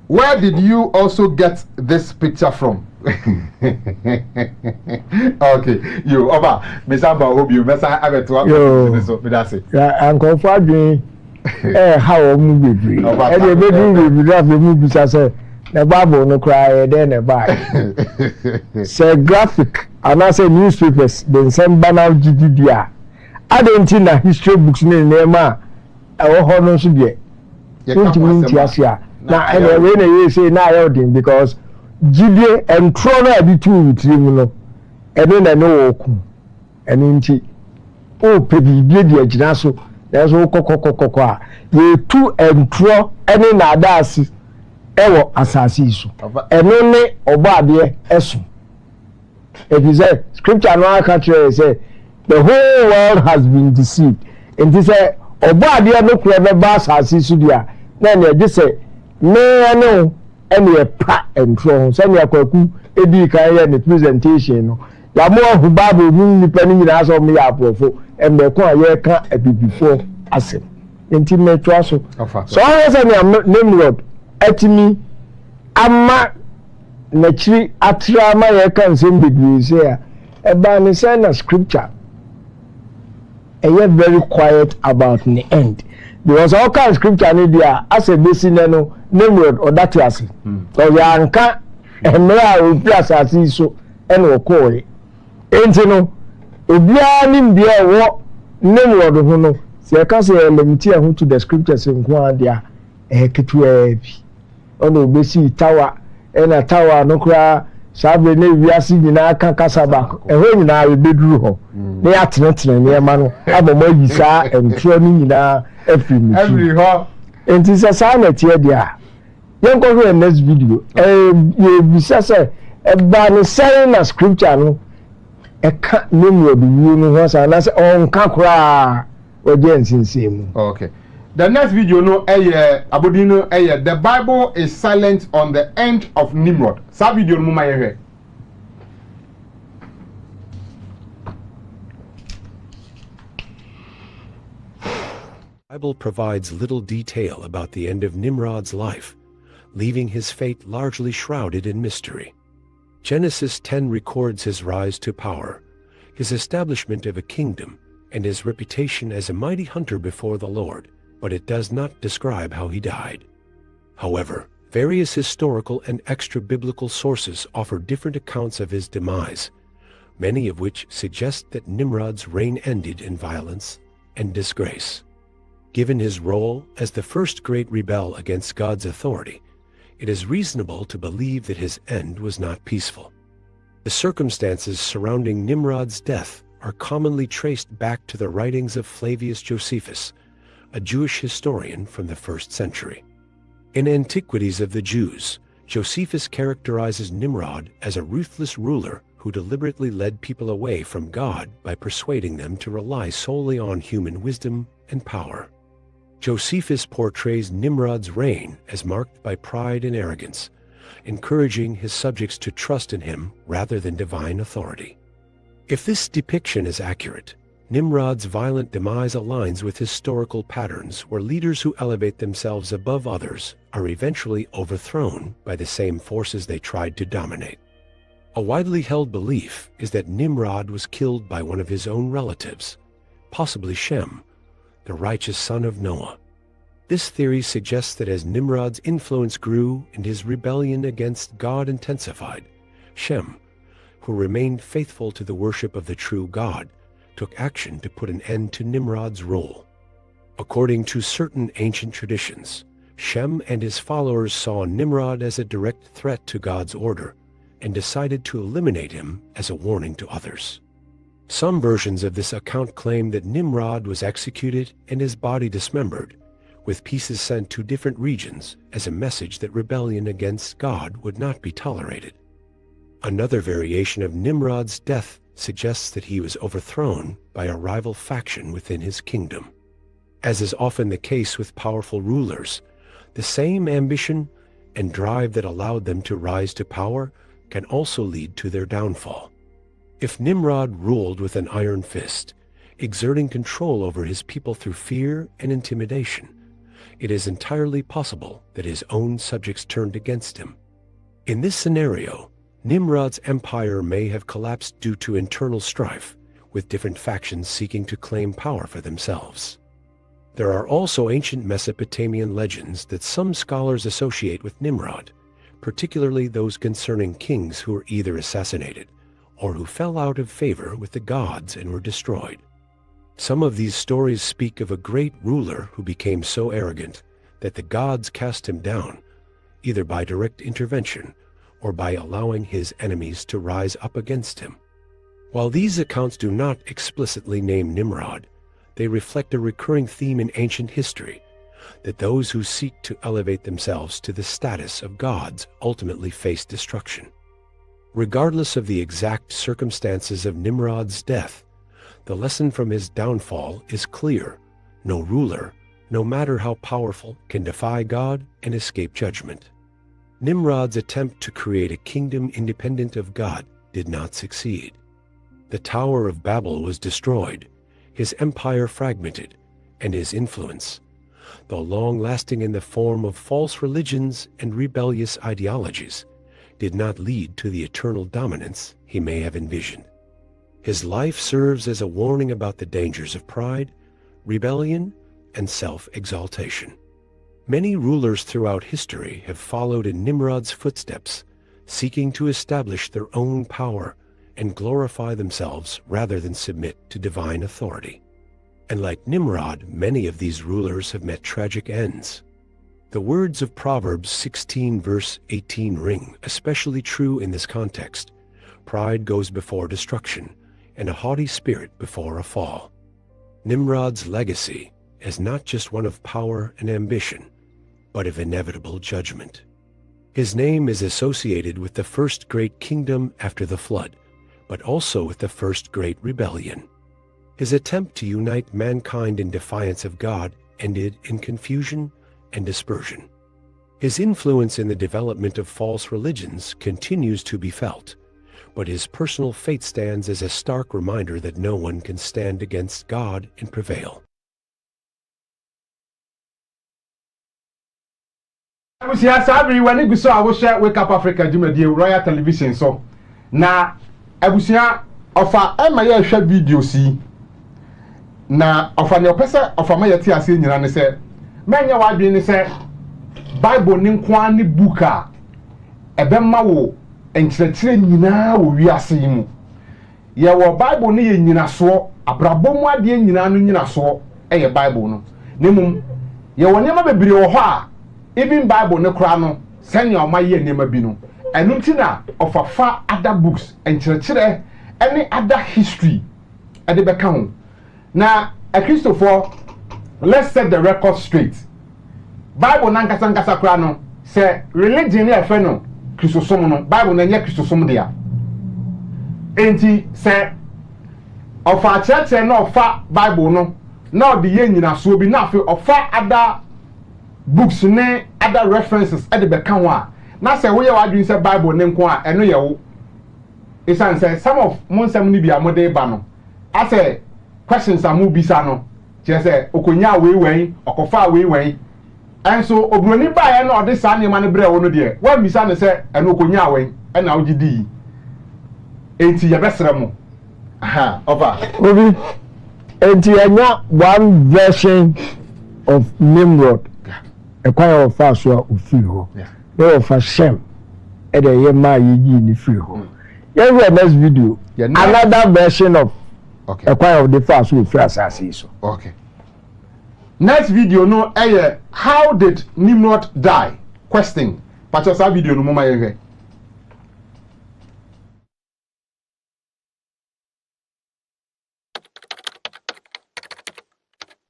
where did you also get this picture from? Okay, you over Misamba hope you mesa have to so me that say. Uncle Fadri how mu bebre. E dey bebre we have mu bisa say the Bible no cry then e buy. Say graphic and I say newspapers then send banner GDDR. I don't think that history books name ma e wo ho no so de. Intimate asia. Na anyway na you say na yodin because GDA and Trona be two with you no. E no no oku. Eno nti o pe bibie de agina so. There's no kokokokoko a. Ye two and tro ene na adasi. Ewo asasi so eno ne obaade eso it is a scripture no aka say the whole world has been deceived and it say obaade no kura be ba asasi so dia na na je say me no ene pa entro so ne akwaku edi kan ye ne presentation no ya mo hu bible mu nipa ni nyina so me ya aprofo embe ko aye ka abibifo asem enti me to aso so I say Nimrod atimi ama nachiri atrama ye kan sem bebre say e ba ni say na scripture very quiet about the end because all kind of scripture ni dia as a basi no Nimrod or that was so ya nka emra o plus asisi so ene okoye enti no obiara nim bia wo Nimrod ho no se ka se limit ya to the scriptures nko adia ketua bi ono obesi tower ena tower no kura sabe ne wiase nyina aka kasa ba eho nyina ebeduru ho ne ya tenetene ne ma no aboma yisa entro ni nyina afiri every ho enti se sa na tie dia yen ko hwe next video ye bisa se ba no say na scripture no eka Nimrod wu no ho sa na se on ka kura oje nsinsimu. Okay. The next video no abodi no the Bible is silent on the end of Nimrod. Sa video no ma ye. The Bible provides little detail about the end of Nimrod's life, leaving his fate largely shrouded in mystery. Genesis 10 records his rise to power, his establishment of a kingdom, and his reputation as a mighty hunter before the Lord, but it does not describe how he died. However, various historical and extra-biblical sources offer different accounts of his demise, many of which suggest that Nimrod's reign ended in violence and disgrace. Given his role as the first great rebel against God's authority, it is reasonable to believe that his end was not peaceful. The circumstances surrounding Nimrod's death are commonly traced back to the writings of Flavius Josephus, a Jewish historian from the 1st century. In Antiquities of the Jews, Josephus characterizes Nimrod as a ruthless ruler who deliberately led people away from God by persuading them to rely solely on human wisdom and power. Josephus portrays Nimrod's reign as marked by pride and arrogance, encouraging his subjects to trust in him rather than divine authority. If this depiction is accurate, Nimrod's violent demise aligns with historical patterns where leaders who elevate themselves above others are eventually overthrown by the same forces they tried to dominate. A widely held belief is that Nimrod was killed by one of his own relatives, possibly Shem, the righteous son of Noah. This theory suggests that as Nimrod's influence grew and his rebellion against God intensified, Shem, who remained faithful to the worship of the true God, took action to put an end to Nimrod's rule. According to certain ancient traditions, Shem and his followers saw Nimrod as a direct threat to God's order and decided to eliminate him as a warning to others. Some versions of this account claim that Nimrod was executed and his body dismembered, with pieces sent to different regions as a message that rebellion against God would not be tolerated. Another variation of Nimrod's death suggests that he was overthrown by a rival faction within his kingdom. As is often the case with powerful rulers, the same ambition and drive that allowed them to rise to power can also lead to their downfall. If Nimrod ruled with an iron fist, exerting control over his people through fear and intimidation, it is entirely possible that his own subjects turned against him. In this scenario, Nimrod's empire may have collapsed due to internal strife, with different factions seeking to claim power for themselves. There are also ancient Mesopotamian legends that some scholars associate with Nimrod, particularly those concerning kings who were either assassinated or who fell out of favor with the gods and were destroyed. Some of these stories speak of a great ruler who became so arrogant that the gods cast him down, either by direct intervention or by allowing his enemies to rise up against him. While these accounts do not explicitly name Nimrod, they reflect a recurring theme in ancient history, that those who seek to elevate themselves to the status of gods ultimately face destruction. Regardless of the exact circumstances of Nimrod's death, the lesson from his downfall is clear. No ruler, no matter how powerful, can defy God and escape judgment. Nimrod's attempt to create a kingdom independent of God did not succeed. The Tower of Babel was destroyed, his empire fragmented, and his influence, though long-lasting in the form of false religions and rebellious ideologies, did not lead to the eternal dominance he may have envisioned. His life serves as a warning about the dangers of pride, rebellion, and self-exaltation. Many rulers throughout history have followed in Nimrod's footsteps, seeking to establish their own power and glorify themselves rather than submit to divine authority. And like Nimrod, many of these rulers have met tragic ends. The words of Proverbs 16 verse 18 ring especially true in this context. Pride goes before destruction, and a haughty spirit before a fall. Nimrod's legacy is not just one of power and ambition, but of inevitable judgment. His name is associated with the first great kingdom after the flood, but also with the first great rebellion. His attempt to unite mankind in defiance of God ended in confusion and dispersion. His influence in the development of false religions continues to be felt, but his personal fate stands as a stark reminder that no one can stand against God and prevail. Abusia sabri wani guso a wo share Wake Up Africa Jumadi Royal Television so na abusia ofa e ma ye hwe video si na ofa ne opese ofa ma ye ti ase nyina ne se menya wa adwen ne se Bible ni nko ani book a ebemma wo enkyerɛkyerɛ nyinaa wo wiase yi mu ye wo Bible ni ye nyinaso abrabomu ade nyinaa no nyinaso ye Bible no nemum ye wo nema bebre wo ho a even Bible ne kora no senya o ma ye nema bi no enu ntina ofafa other books enkyerɛkyerɛ any other history ade beka ho na a Christopher, let's set the record straight. Bible nankasa kora no say religion e fe no Christosom no Bible na nye Christosom dia enti say ofa church na ofa Bible no na odi ye nyina so bi na afi ofa other books ne other references e de beka ho a na say wo ye wadwin say Bible ne nko a eno ye wo isan say some of monsam ni bi amode ba no I say questions amu bisa no je say okonya we okofa we and so obroni ba ye na ode sa ne ma ne bre wo no de wa bisa ne say eno okonya we na ogidi enti ye besere mo aha over Obi enti anya one version of Nimrod a choir of us who feel ho no of Hashem e de ye ma ye ni feel ho here next video another version of a choir of the fast who feel asasi so okay. Next video no how did Nimrod die? Question. Pachosa video no mama yenge.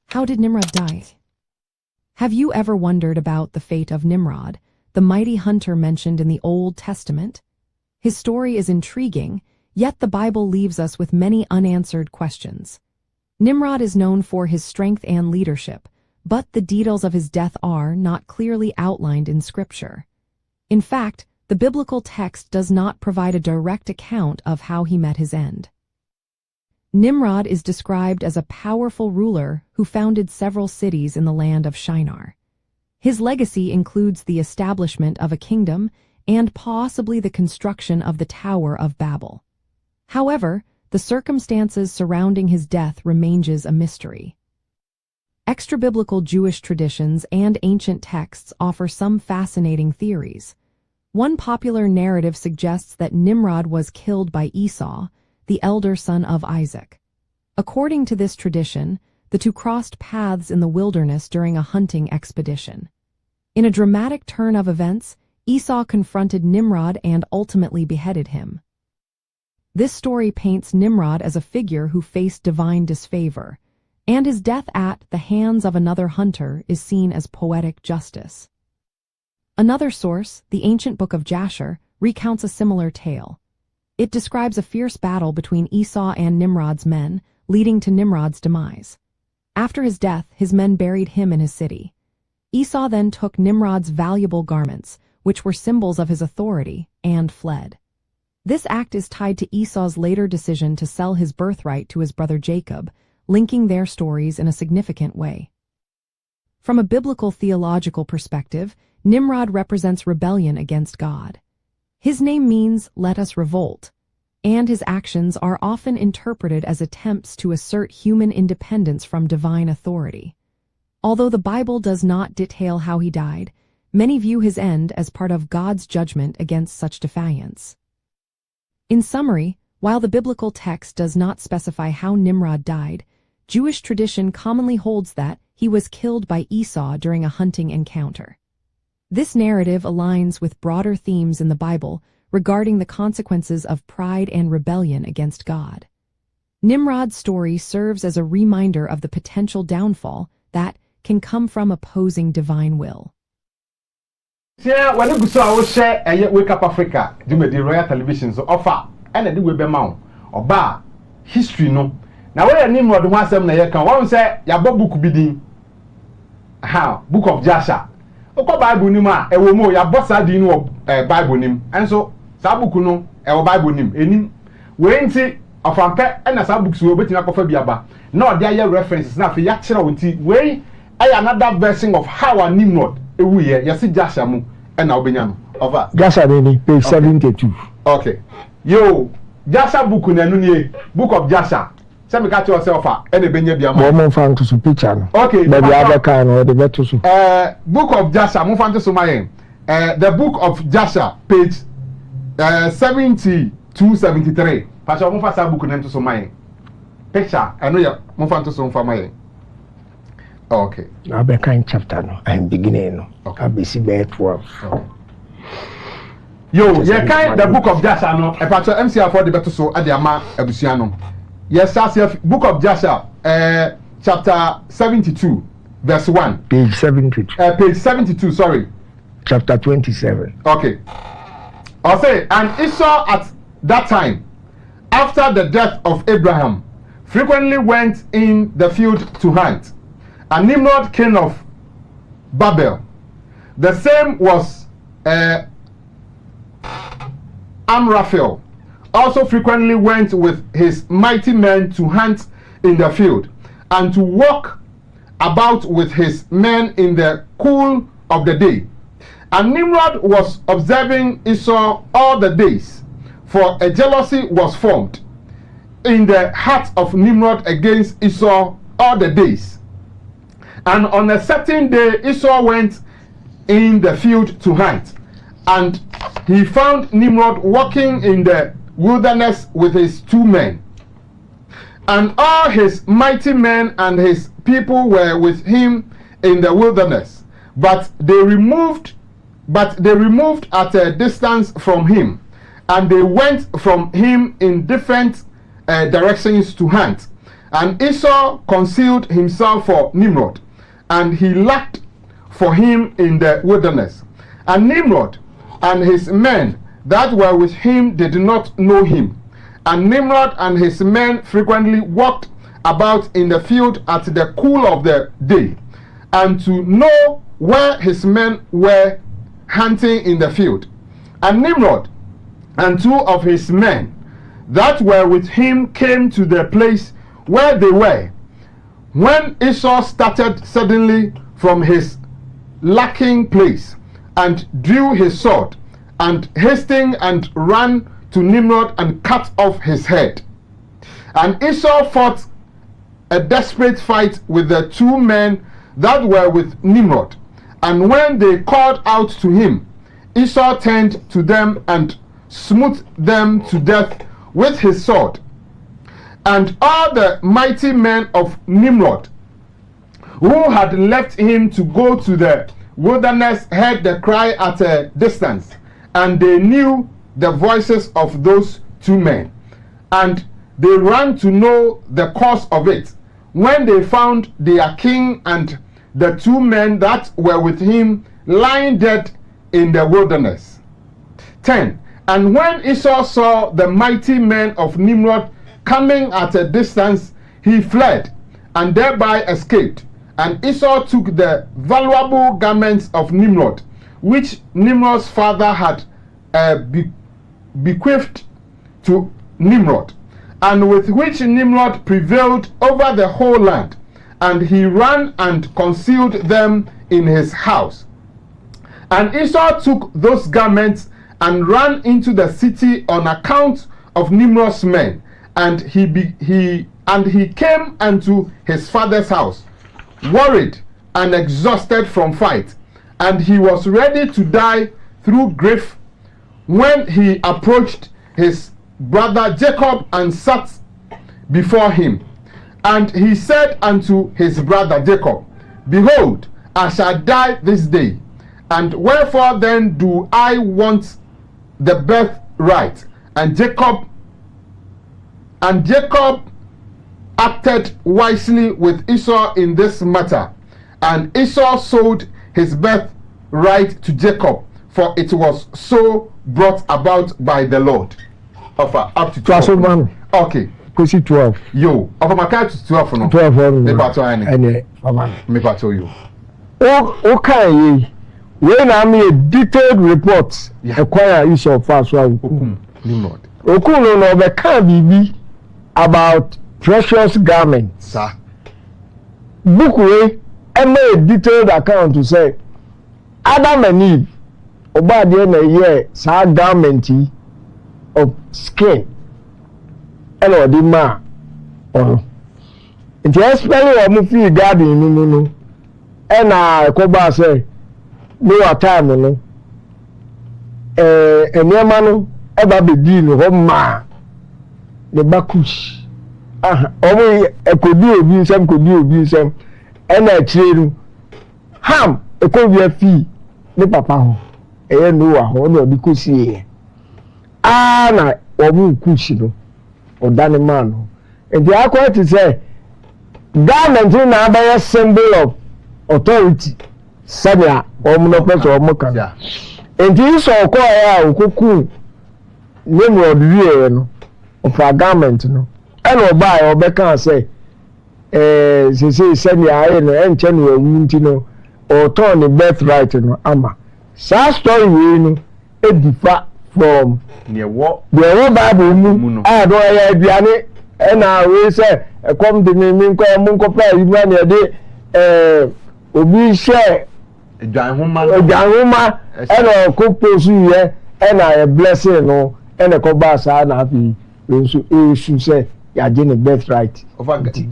How did Nimrod die? Have you ever wondered about the fate of Nimrod, the mighty hunter mentioned in the Old Testament? His story is intriguing, yet the Bible leaves us with many unanswered questions. Nimrod is known for his strength and leadership, but the details of his death are not clearly outlined in Scripture. In fact, the biblical text does not provide a direct account of how he met his end. Nimrod is described as a powerful ruler who founded several cities in the land of Shinar. His legacy includes the establishment of a kingdom and possibly the construction of the Tower of Babel. However, the circumstances surrounding his death remains a mystery. Extra-biblical Jewish traditions and ancient texts offer some fascinating theories. One popular narrative suggests that Nimrod was killed by Esau, the elder son of Isaac. According to this tradition, the two crossed paths in the wilderness during a hunting expedition. In a dramatic turn of events, Esau confronted Nimrod and ultimately beheaded him. This story paints Nimrod as a figure who faced divine disfavor, and his death at the hands of another hunter is seen as poetic justice. Another source, the ancient book of Jasher, recounts a similar tale. It describes a fierce battle between Esau and Nimrod's men, leading to Nimrod's demise. After his death, his men buried him in his city. Esau then took Nimrod's valuable garments, which were symbols of his authority, and fled. This act is tied to Esau's later decision to sell his birthright to his brother Jacob, linking their stories in a significant way. From a biblical theological perspective, Nimrod represents rebellion against God. His name means, "let us revolt," and his actions are often interpreted as attempts to assert human independence from divine authority. Although the Bible does not detail how he died, many view his end as part of God's judgment against such defiance. In summary, While the biblical text does not specify how Nimrod died, Jewish tradition commonly holds that he was killed by Esau during a hunting encounter. This narrative aligns with broader themes in the Bible regarding the consequences of pride and rebellion against God. Nimrod's story serves as a reminder of the potential downfall that can come from opposing divine will. Yeah, when you saw share a Wake Up Africa, do the Royal Television so offer and the Webe Mount or bar history no. Now where Nimrod was some na can one say ya book bidin. How book of Jasher. Oko Bible nim a e wo mo ya bossa din no Bible nim. And so sa book no e wo Bible nim enim we nti ofampe e na sa books we betina kofa biaba. Na ode aye references na fe ya kire wonti we another version of how a Nimrod ewu ye yesi Jasher mu e na obenya no. Over Jasher ni page 72. Okay. Yo, Jasher book na nu nie book of Jasher. Say me catch yourself and benye bia ma. Mo fan to so picture no. Okay. But the other kind or the better so. Book of Jasher mo fan to so my the book of Jasher page 72 73. Pastor mo fa book na to so my picture eno ya mo fan to so fa my. Okay. Now be kind chapter no. I'm beginning no. Okay. Be see be 12. Okay. Yo, ye kind the book of Jasher no. E pastor MCR for the better so ade ama abusua no. Yes, that's the book of Jasher, chapter 72, verse 1. Page 72. Page 72, sorry. Chapter 27. Okay. I'll say, and Esau at that time, after the death of Abraham, frequently went in the field to hunt. And Nimrod, king of Babel, the same was Amraphel, also frequently went with his mighty men to hunt in the field, and to walk about with his men in the cool of the day. And Nimrod was observing Esau all the days, for a jealousy was formed in the heart of Nimrod against Esau all the days. And on a certain day Esau went in the field to hunt, and he found Nimrod walking in the wilderness with his 2 men, and all his mighty men and his people were with him in the wilderness, but they removed at a distance from him, and they went from him in different directions to hunt. And Esau concealed himself for Nimrod, and he lurked for him in the wilderness. And Nimrod and his men that were with him did not know him. And Nimrod and his men frequently walked about in the field at the cool of the day, and to know where his men were hunting in the field. And Nimrod and 2 of his men that were with him came to the place where they were, when Esau started suddenly from his lurking place, and drew his sword, and hastened and ran to Nimrod and cut off his head. And Esau fought a desperate fight with the 2 men that were with Nimrod. And when they called out to him, Esau turned to them and smote them to death with his sword. And all the mighty men of Nimrod, who had left him to go to the wilderness, heard the cry at a distance, and they knew the voices of those 2 men, and they ran to know the cause of it. When they found their king and the 2 men that were with him lying dead in the wilderness. 10. And when Esau saw the mighty men of Nimrod coming at a distance, he fled, and thereby escaped. And Esau took the valuable garments of Nimrod, which Nimrod's father had bequeathed to Nimrod, and with which Nimrod prevailed over the whole land, and he ran and concealed them in his house. And Esau took those garments and ran into the city on account of Nimrod's men, and he came unto his father's house, worried and exhausted from fight, and he was ready to die through grief when he approached his brother Jacob and sat before him. And he said unto his brother Jacob, Behold, I shall die this day, and wherefore then do I want the birthright? And Jacob acted wisely with Esau in this matter, and Esau sold his birthright to Jacob, for it was so brought about by the Lord. Offer up to 12. Okay. Kosi 12. Yo, offer my card to 12 no. 12 me pato ene mama. Me pato you. O kan yi. When I mean a detailed report, acquire Esau fast one. Nimrod. Okun no be kan bibi about precious garments. Sir. Book we a detailed account to say Adam and Eve oba de na ye sa garment of skin. Hello, the ma. Oh. Nti especially o mu fi garden no. E na ekoba say no time no. Enema no e ba be di no ho ma. The bakush. Omo ekodi obi nsem e na akire no. Ham ekobia fi ne papa ho. Eye no wa ho no bi kosie. Na omu kushi no. Odani man no. And the accurate to say garment na be symbol of authority. Sabia omunopese omuka. And you saw ko ya okuku Nimrod wie no of a garment no. And oba obeka say say sabia aye no enche no awunti no or turn the birthright no ama. Sa story we no e differ from near what the Bible mu ah do ya aduane e na we say e come de me nko munko pa ibu na de obi share edwan homa e na ko posu ye e na a blessing no e na ko ba sa na afi so e say ya je ne birthright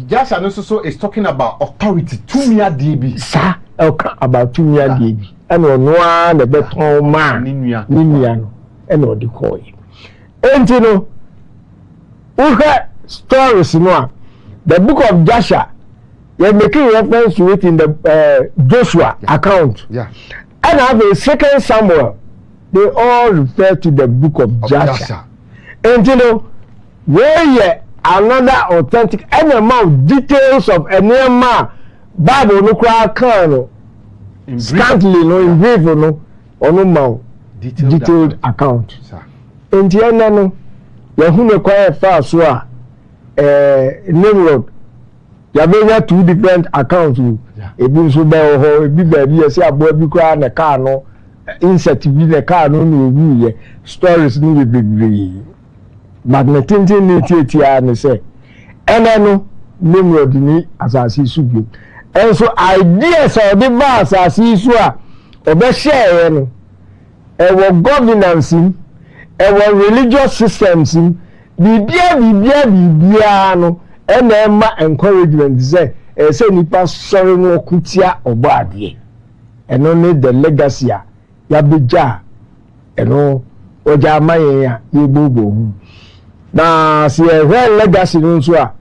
just and so is talking about authority to me adb sa about to me adb e no no na beton ma ni nua no e no de ko yi enti no uha stories no the book of Joshua you're making reference to it in the Joshua account and have a 2 Samuel they all refer to the book of Joshua and you know where another authentic any amount details of any man Bible no can scantily no in brief no or no mount detailed account and you know you quiet fast so Nimrod you have 2 different accounts ebi so be ho ebi ba bi ese abo bi kwa na car no insect bi na car no na owu ye stories ni bebere magnetism ni tietia ne say ene no Nimrod ni asasi su bi and so ideas of the mass asasi a obe share no e wo governance e wo religious systems bibia no ena ma encouragement say say nipa sorry no kutia obo ade eno ne the legacy a ya beja eno oja mayen ya yegbogo hu na si e legacy no so a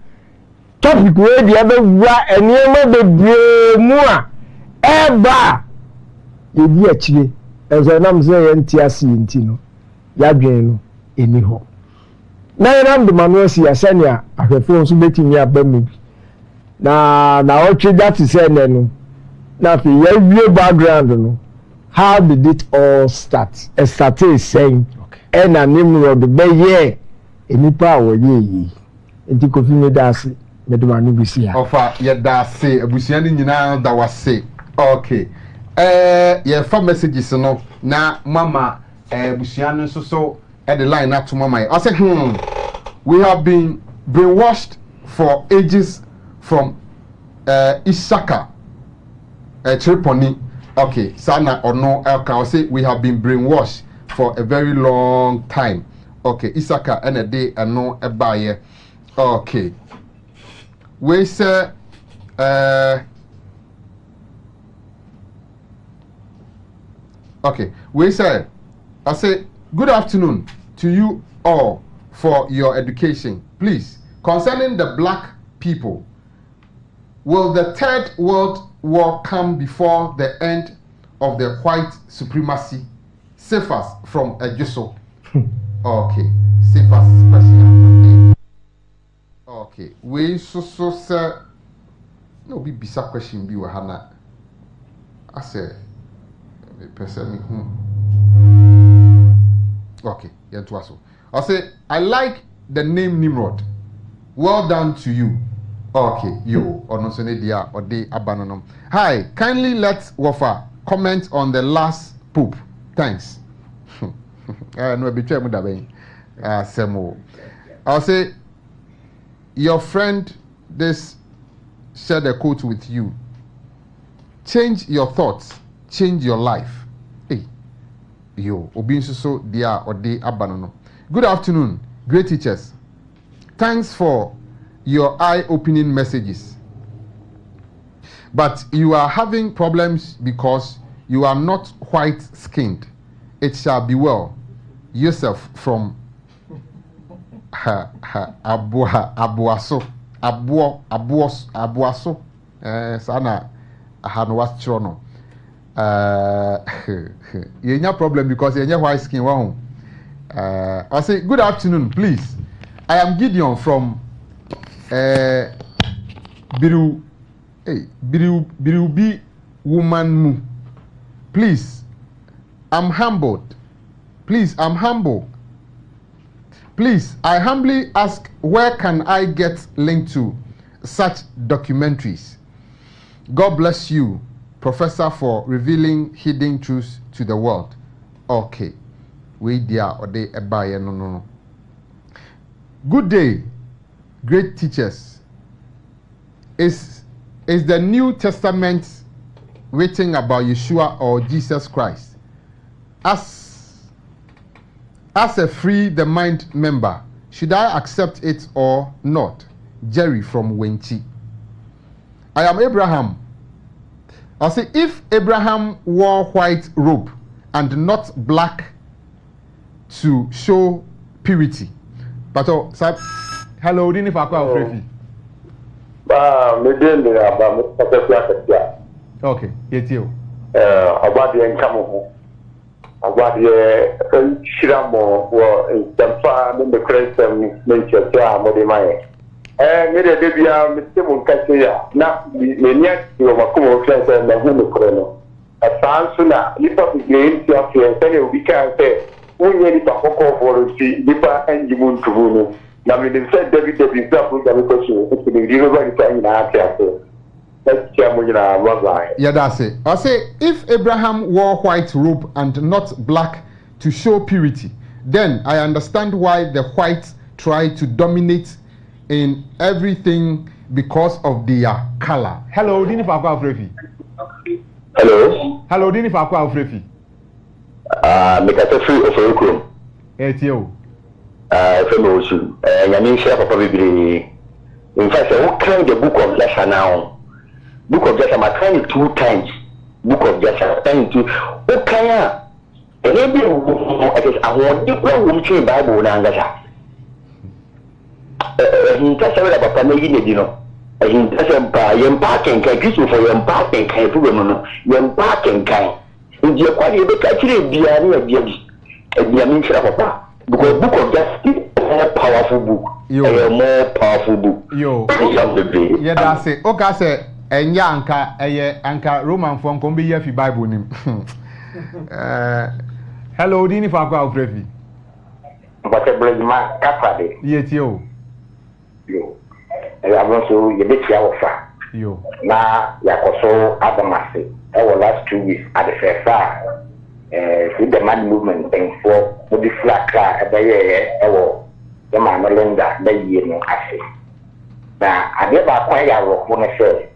topic we dia be wa eniema bebre mu a eba ebi akire ezo nam say ye ntiase nti no ya dwen no eni ho na ram de manuel si asania ahwefo nso betimi abamu na oche that is no na fi ya wie background no how did it all start a started saying and an Nimrod be ye enipa wo ye enti kofi me da ase me de manu bi sia ofa ye da ase abusia ni nyina da wase okay ye fa messages no na mama abusia no so at the line up to mama I said we have been brainwashed for ages from Isaka Triponi. Okay, Sana or no I'll say we have been brainwashed for a very long time. Okay, Isaka and a day and no a buyer. Okay. We say okay, we say I say good afternoon to you all for your education. Please, concerning the black people, will the Third World War come before the end of the white supremacy? Save us from Ejuso. Okay, save us question. Okay, we so say no be bisa question bi wa hana. I say person okay, yeah, to us. I say I like the name Nimrod. Well done to you. Okay, you or no dia or de abandonum. Hi, kindly let Wafa comment on the last poop. Thanks. No betray mu da ben. Semo. I'll say your friend this shared a quote with you. Change your thoughts, change your life. Hey, yo, obinsu so dia or de abandonum. Good afternoon, great teachers. Thanks for your eye-opening messages. But you are having problems because you are not white-skinned. It shall be well. Yourself from Abuaso. Sana ahano was chono. You have problem because you have white skin. I say good afternoon, please. I am Gideon from Birubi Woman Mu. Please, I'm humbled. Please, I'm humble. Please, I humbly ask, where can I get linked to such documentaries? God bless you, Professor, for revealing hidden truths to the world. Okay. We dia or they ebaye no. Good day, great teachers. Is the New Testament written about Yeshua or Jesus Christ? As a free the mind member, should I accept it or not? Jerry from Wenchi. I am Abraham. I say if Abraham wore white robe and not black to show purity. But hello, didn't I call Frefi? Okay, it's you. About the income about the Shiramo or the farm in the Christian nature, Modimai. And made a debut, Mr. Munkasia, not the next to Makumo Class and the Homochrono. A sound sooner, lift up the game to appear, and we can say. Onye ni pakoko for si nipa enji muntu bunu na me dem said David Zapu da me question if the river is in Africa. Let's check mo na wabai. Yeah, that's it. I say if Abraham wore white robe and not black to show purity, then I understand why the whites try to dominate in everything because of their color. Hello, Dini Fakwa Frefi. Hello. Hello, Dini Fakwa Frefi. Make a free of a room. ATO. From Yamin Chef of Bibli. In fact, I will claim the book of Jasha now. Book of Jasha, I'm trying 2 times. Book of Jasha, trying to. Okay, and maybe I want to go to the Bible and Jasha. He tells us about Panagini, you know. He tells us about Yamparking, I give you for Yamparking, I put them on Yamparking kind. You quite actually be a mean papa. Because book of justice is a more powerful book. A more powerful book. Yeah, that's it. Okay, say, and Yanka, Anka Roman from Combi Yafi Bible name. Hello, Dini Fakwa Frefi. But a blade man, Capade. Yet you. I want to you bet your offer. You. Now, Yakoso Adamasi. Our last 2 weeks at the fair fire, with the man movement and for the flat car at the year, the man Melinda, the year no assay. Now, I never quite a rock when I say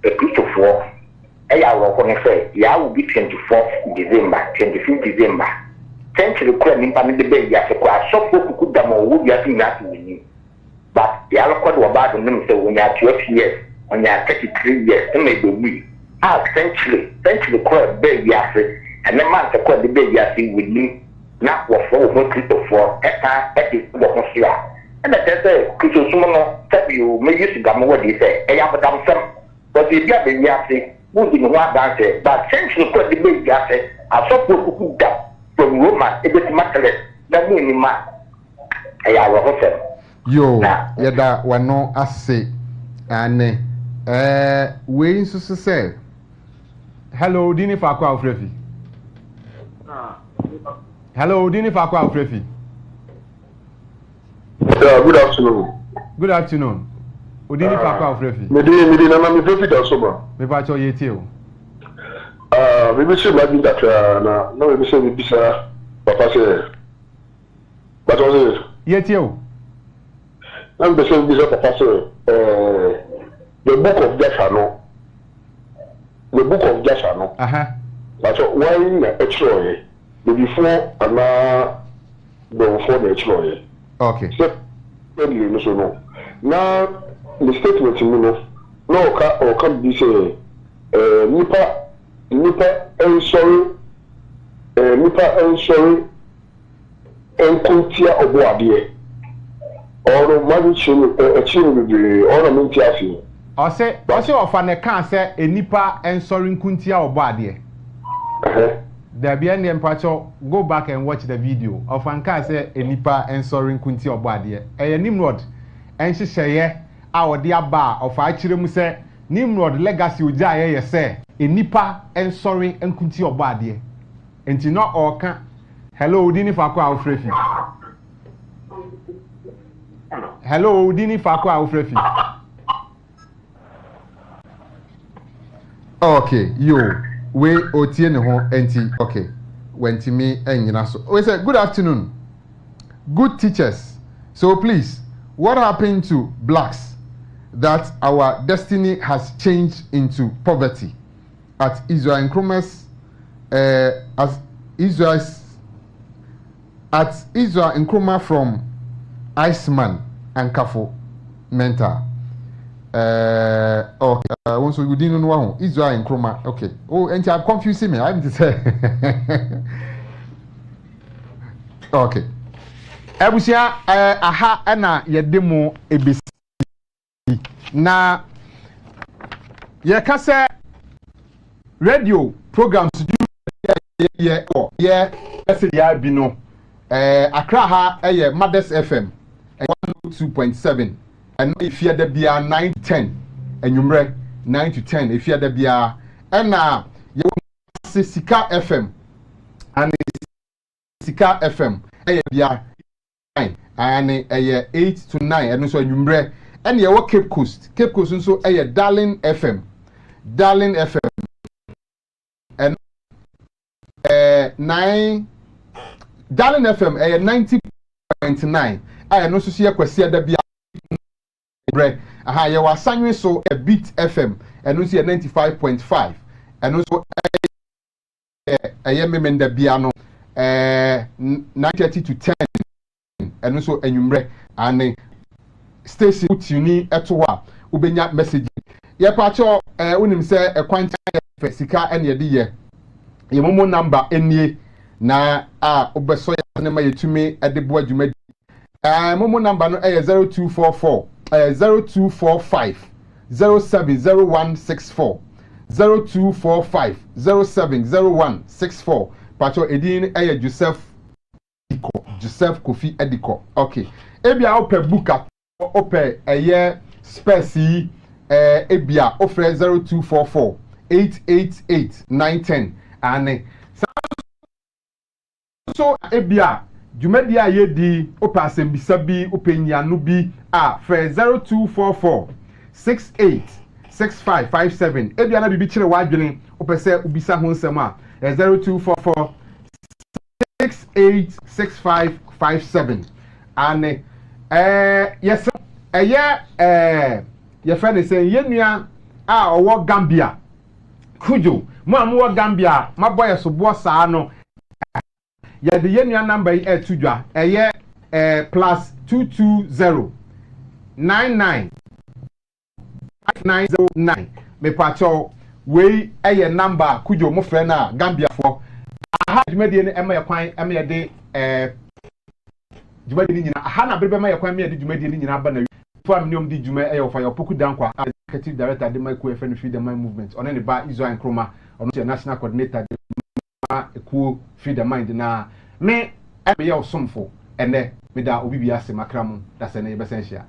a piece of work, a rock when I say, ya will be 24th December, 25th December. Thank you, Queen, in the bay, yes, a shop who could them or would you have nothing with you. But the alcohol were bad on them, so when you are 12 years, when you are 33 years, and maybe we. Century quite baby acid, and the man to quite the baby acid with me. na wɔfɔ wɔn kristofoɔ ɛka ɛde bɔ ho so a ɛna kyerɛ sɛ kristosum no sɛbi o meyi sigam wɔ de sɛ ɛyɛ abodamsɛm wɔde ebi abɛyi ase wodi ne ho adanse but sɛnkyerɛ kɔ de bɛyi ase asɔfo kuku da from Roma ebɛtuma tɛlɛ na mu enima ɛyɛ awɔhosɛm yo yɛda wano ase ane wei nso so sɛ hello dini faako a wofrɛ hello dini faako a wofrɛ fi good afternoon. Good afternoon. Odini Fakwa Ofrefi. Medi na me Ofrefi da so ba. Me ba cho yeti o. Me be se ma bi da na me be se bi bisa papa se. Ba to se. Yeti o. Na me be se bi bisa papa se the book of Joshua no. The book of Joshua no. Ba so why na etroye. The before ana the before the etroye. Okay. So no. Now the statement no can be say nipa and sorry and kuntia oboade or managing achieving the ornamentation. I say of an can say a nipa and sorry kuntia oboade. There be any empacho go back and watch the video of an can say a nipa and sorry kuntia oboade. A Nimrod and she say our dear bar of Achiremu say Nimrod legacy uja ye say a nipa and sorry and kunti obadie. And you not all can hello Dini Fakwa Ofrefi. Hello Dini Fakwa Ofrefi. Okay, yo we otie ne ho enti okay. Wenti me enyina so. We say good afternoon. Good teachers. So please, what happened to blacks that our destiny has changed into poverty at Israel Nkrumah's as Israel's at Israel Nkrumah from Iceman and Kafo mentor. Okay, once you didn't know Israel Nkrumah. Okay. Oh, and you're confusing me. I'm to say. Okay. Ebusia aha na yedemo ebisi na yekase radio programs ye ese ya bi no Accra ha eye Mothers FM 102.7 and ifia da bia 910 enwumre 9 to 10 ifia da bia na ye Sika FM and Sika FM eye bia and a 8 to 9 and so number and you work Cape Coast so a Darling FM and 9 Darling FM a 90.9 I no so see a question that be you was singing so a Beat FM and no see a 95.5 and also a memenda piano 9:30 to 10 and also enumre and station tuni etowa ubenya message ye pacho unim say e kwanta ye sika ene ye de ye momo number enie na obeso ya ne ma yetumi ede bo adwuma momo number no 0244 0245 070164 0245 070164 pacho edin Joseph Kofi Ediko. Okay. Ebia ope buka ope space ebia offer 0244 888 910 and so ebia jumedia ye di ope asembisa bi ope nyanu bi for 0244 68 6557 ebia na bibi kire wadwene ope se ubisa ho nsem 0244 686557 and yes your friend is saying yenua owo Gambia kujo mo amwo Gambia my boy so bo saa no ya de yenua number e tudwa plus 220 99 5909 me pacho we number kujo mo friend na Gambia for aha dwumadi ne ema yakwan ema de dwumadi ni nyina aha na berebe ma yakwan me ade dwumadi ni nyina ba na for amnium di dwuma fa ya poku dankwa executive director de Michael FN Freedom Mind Movement ona ne ba Israel Nkrumah ono che national coordinator de Eku Freedom Mind na me ebe ya osomfo ene me da obi bia se makramu da se na ye besenhia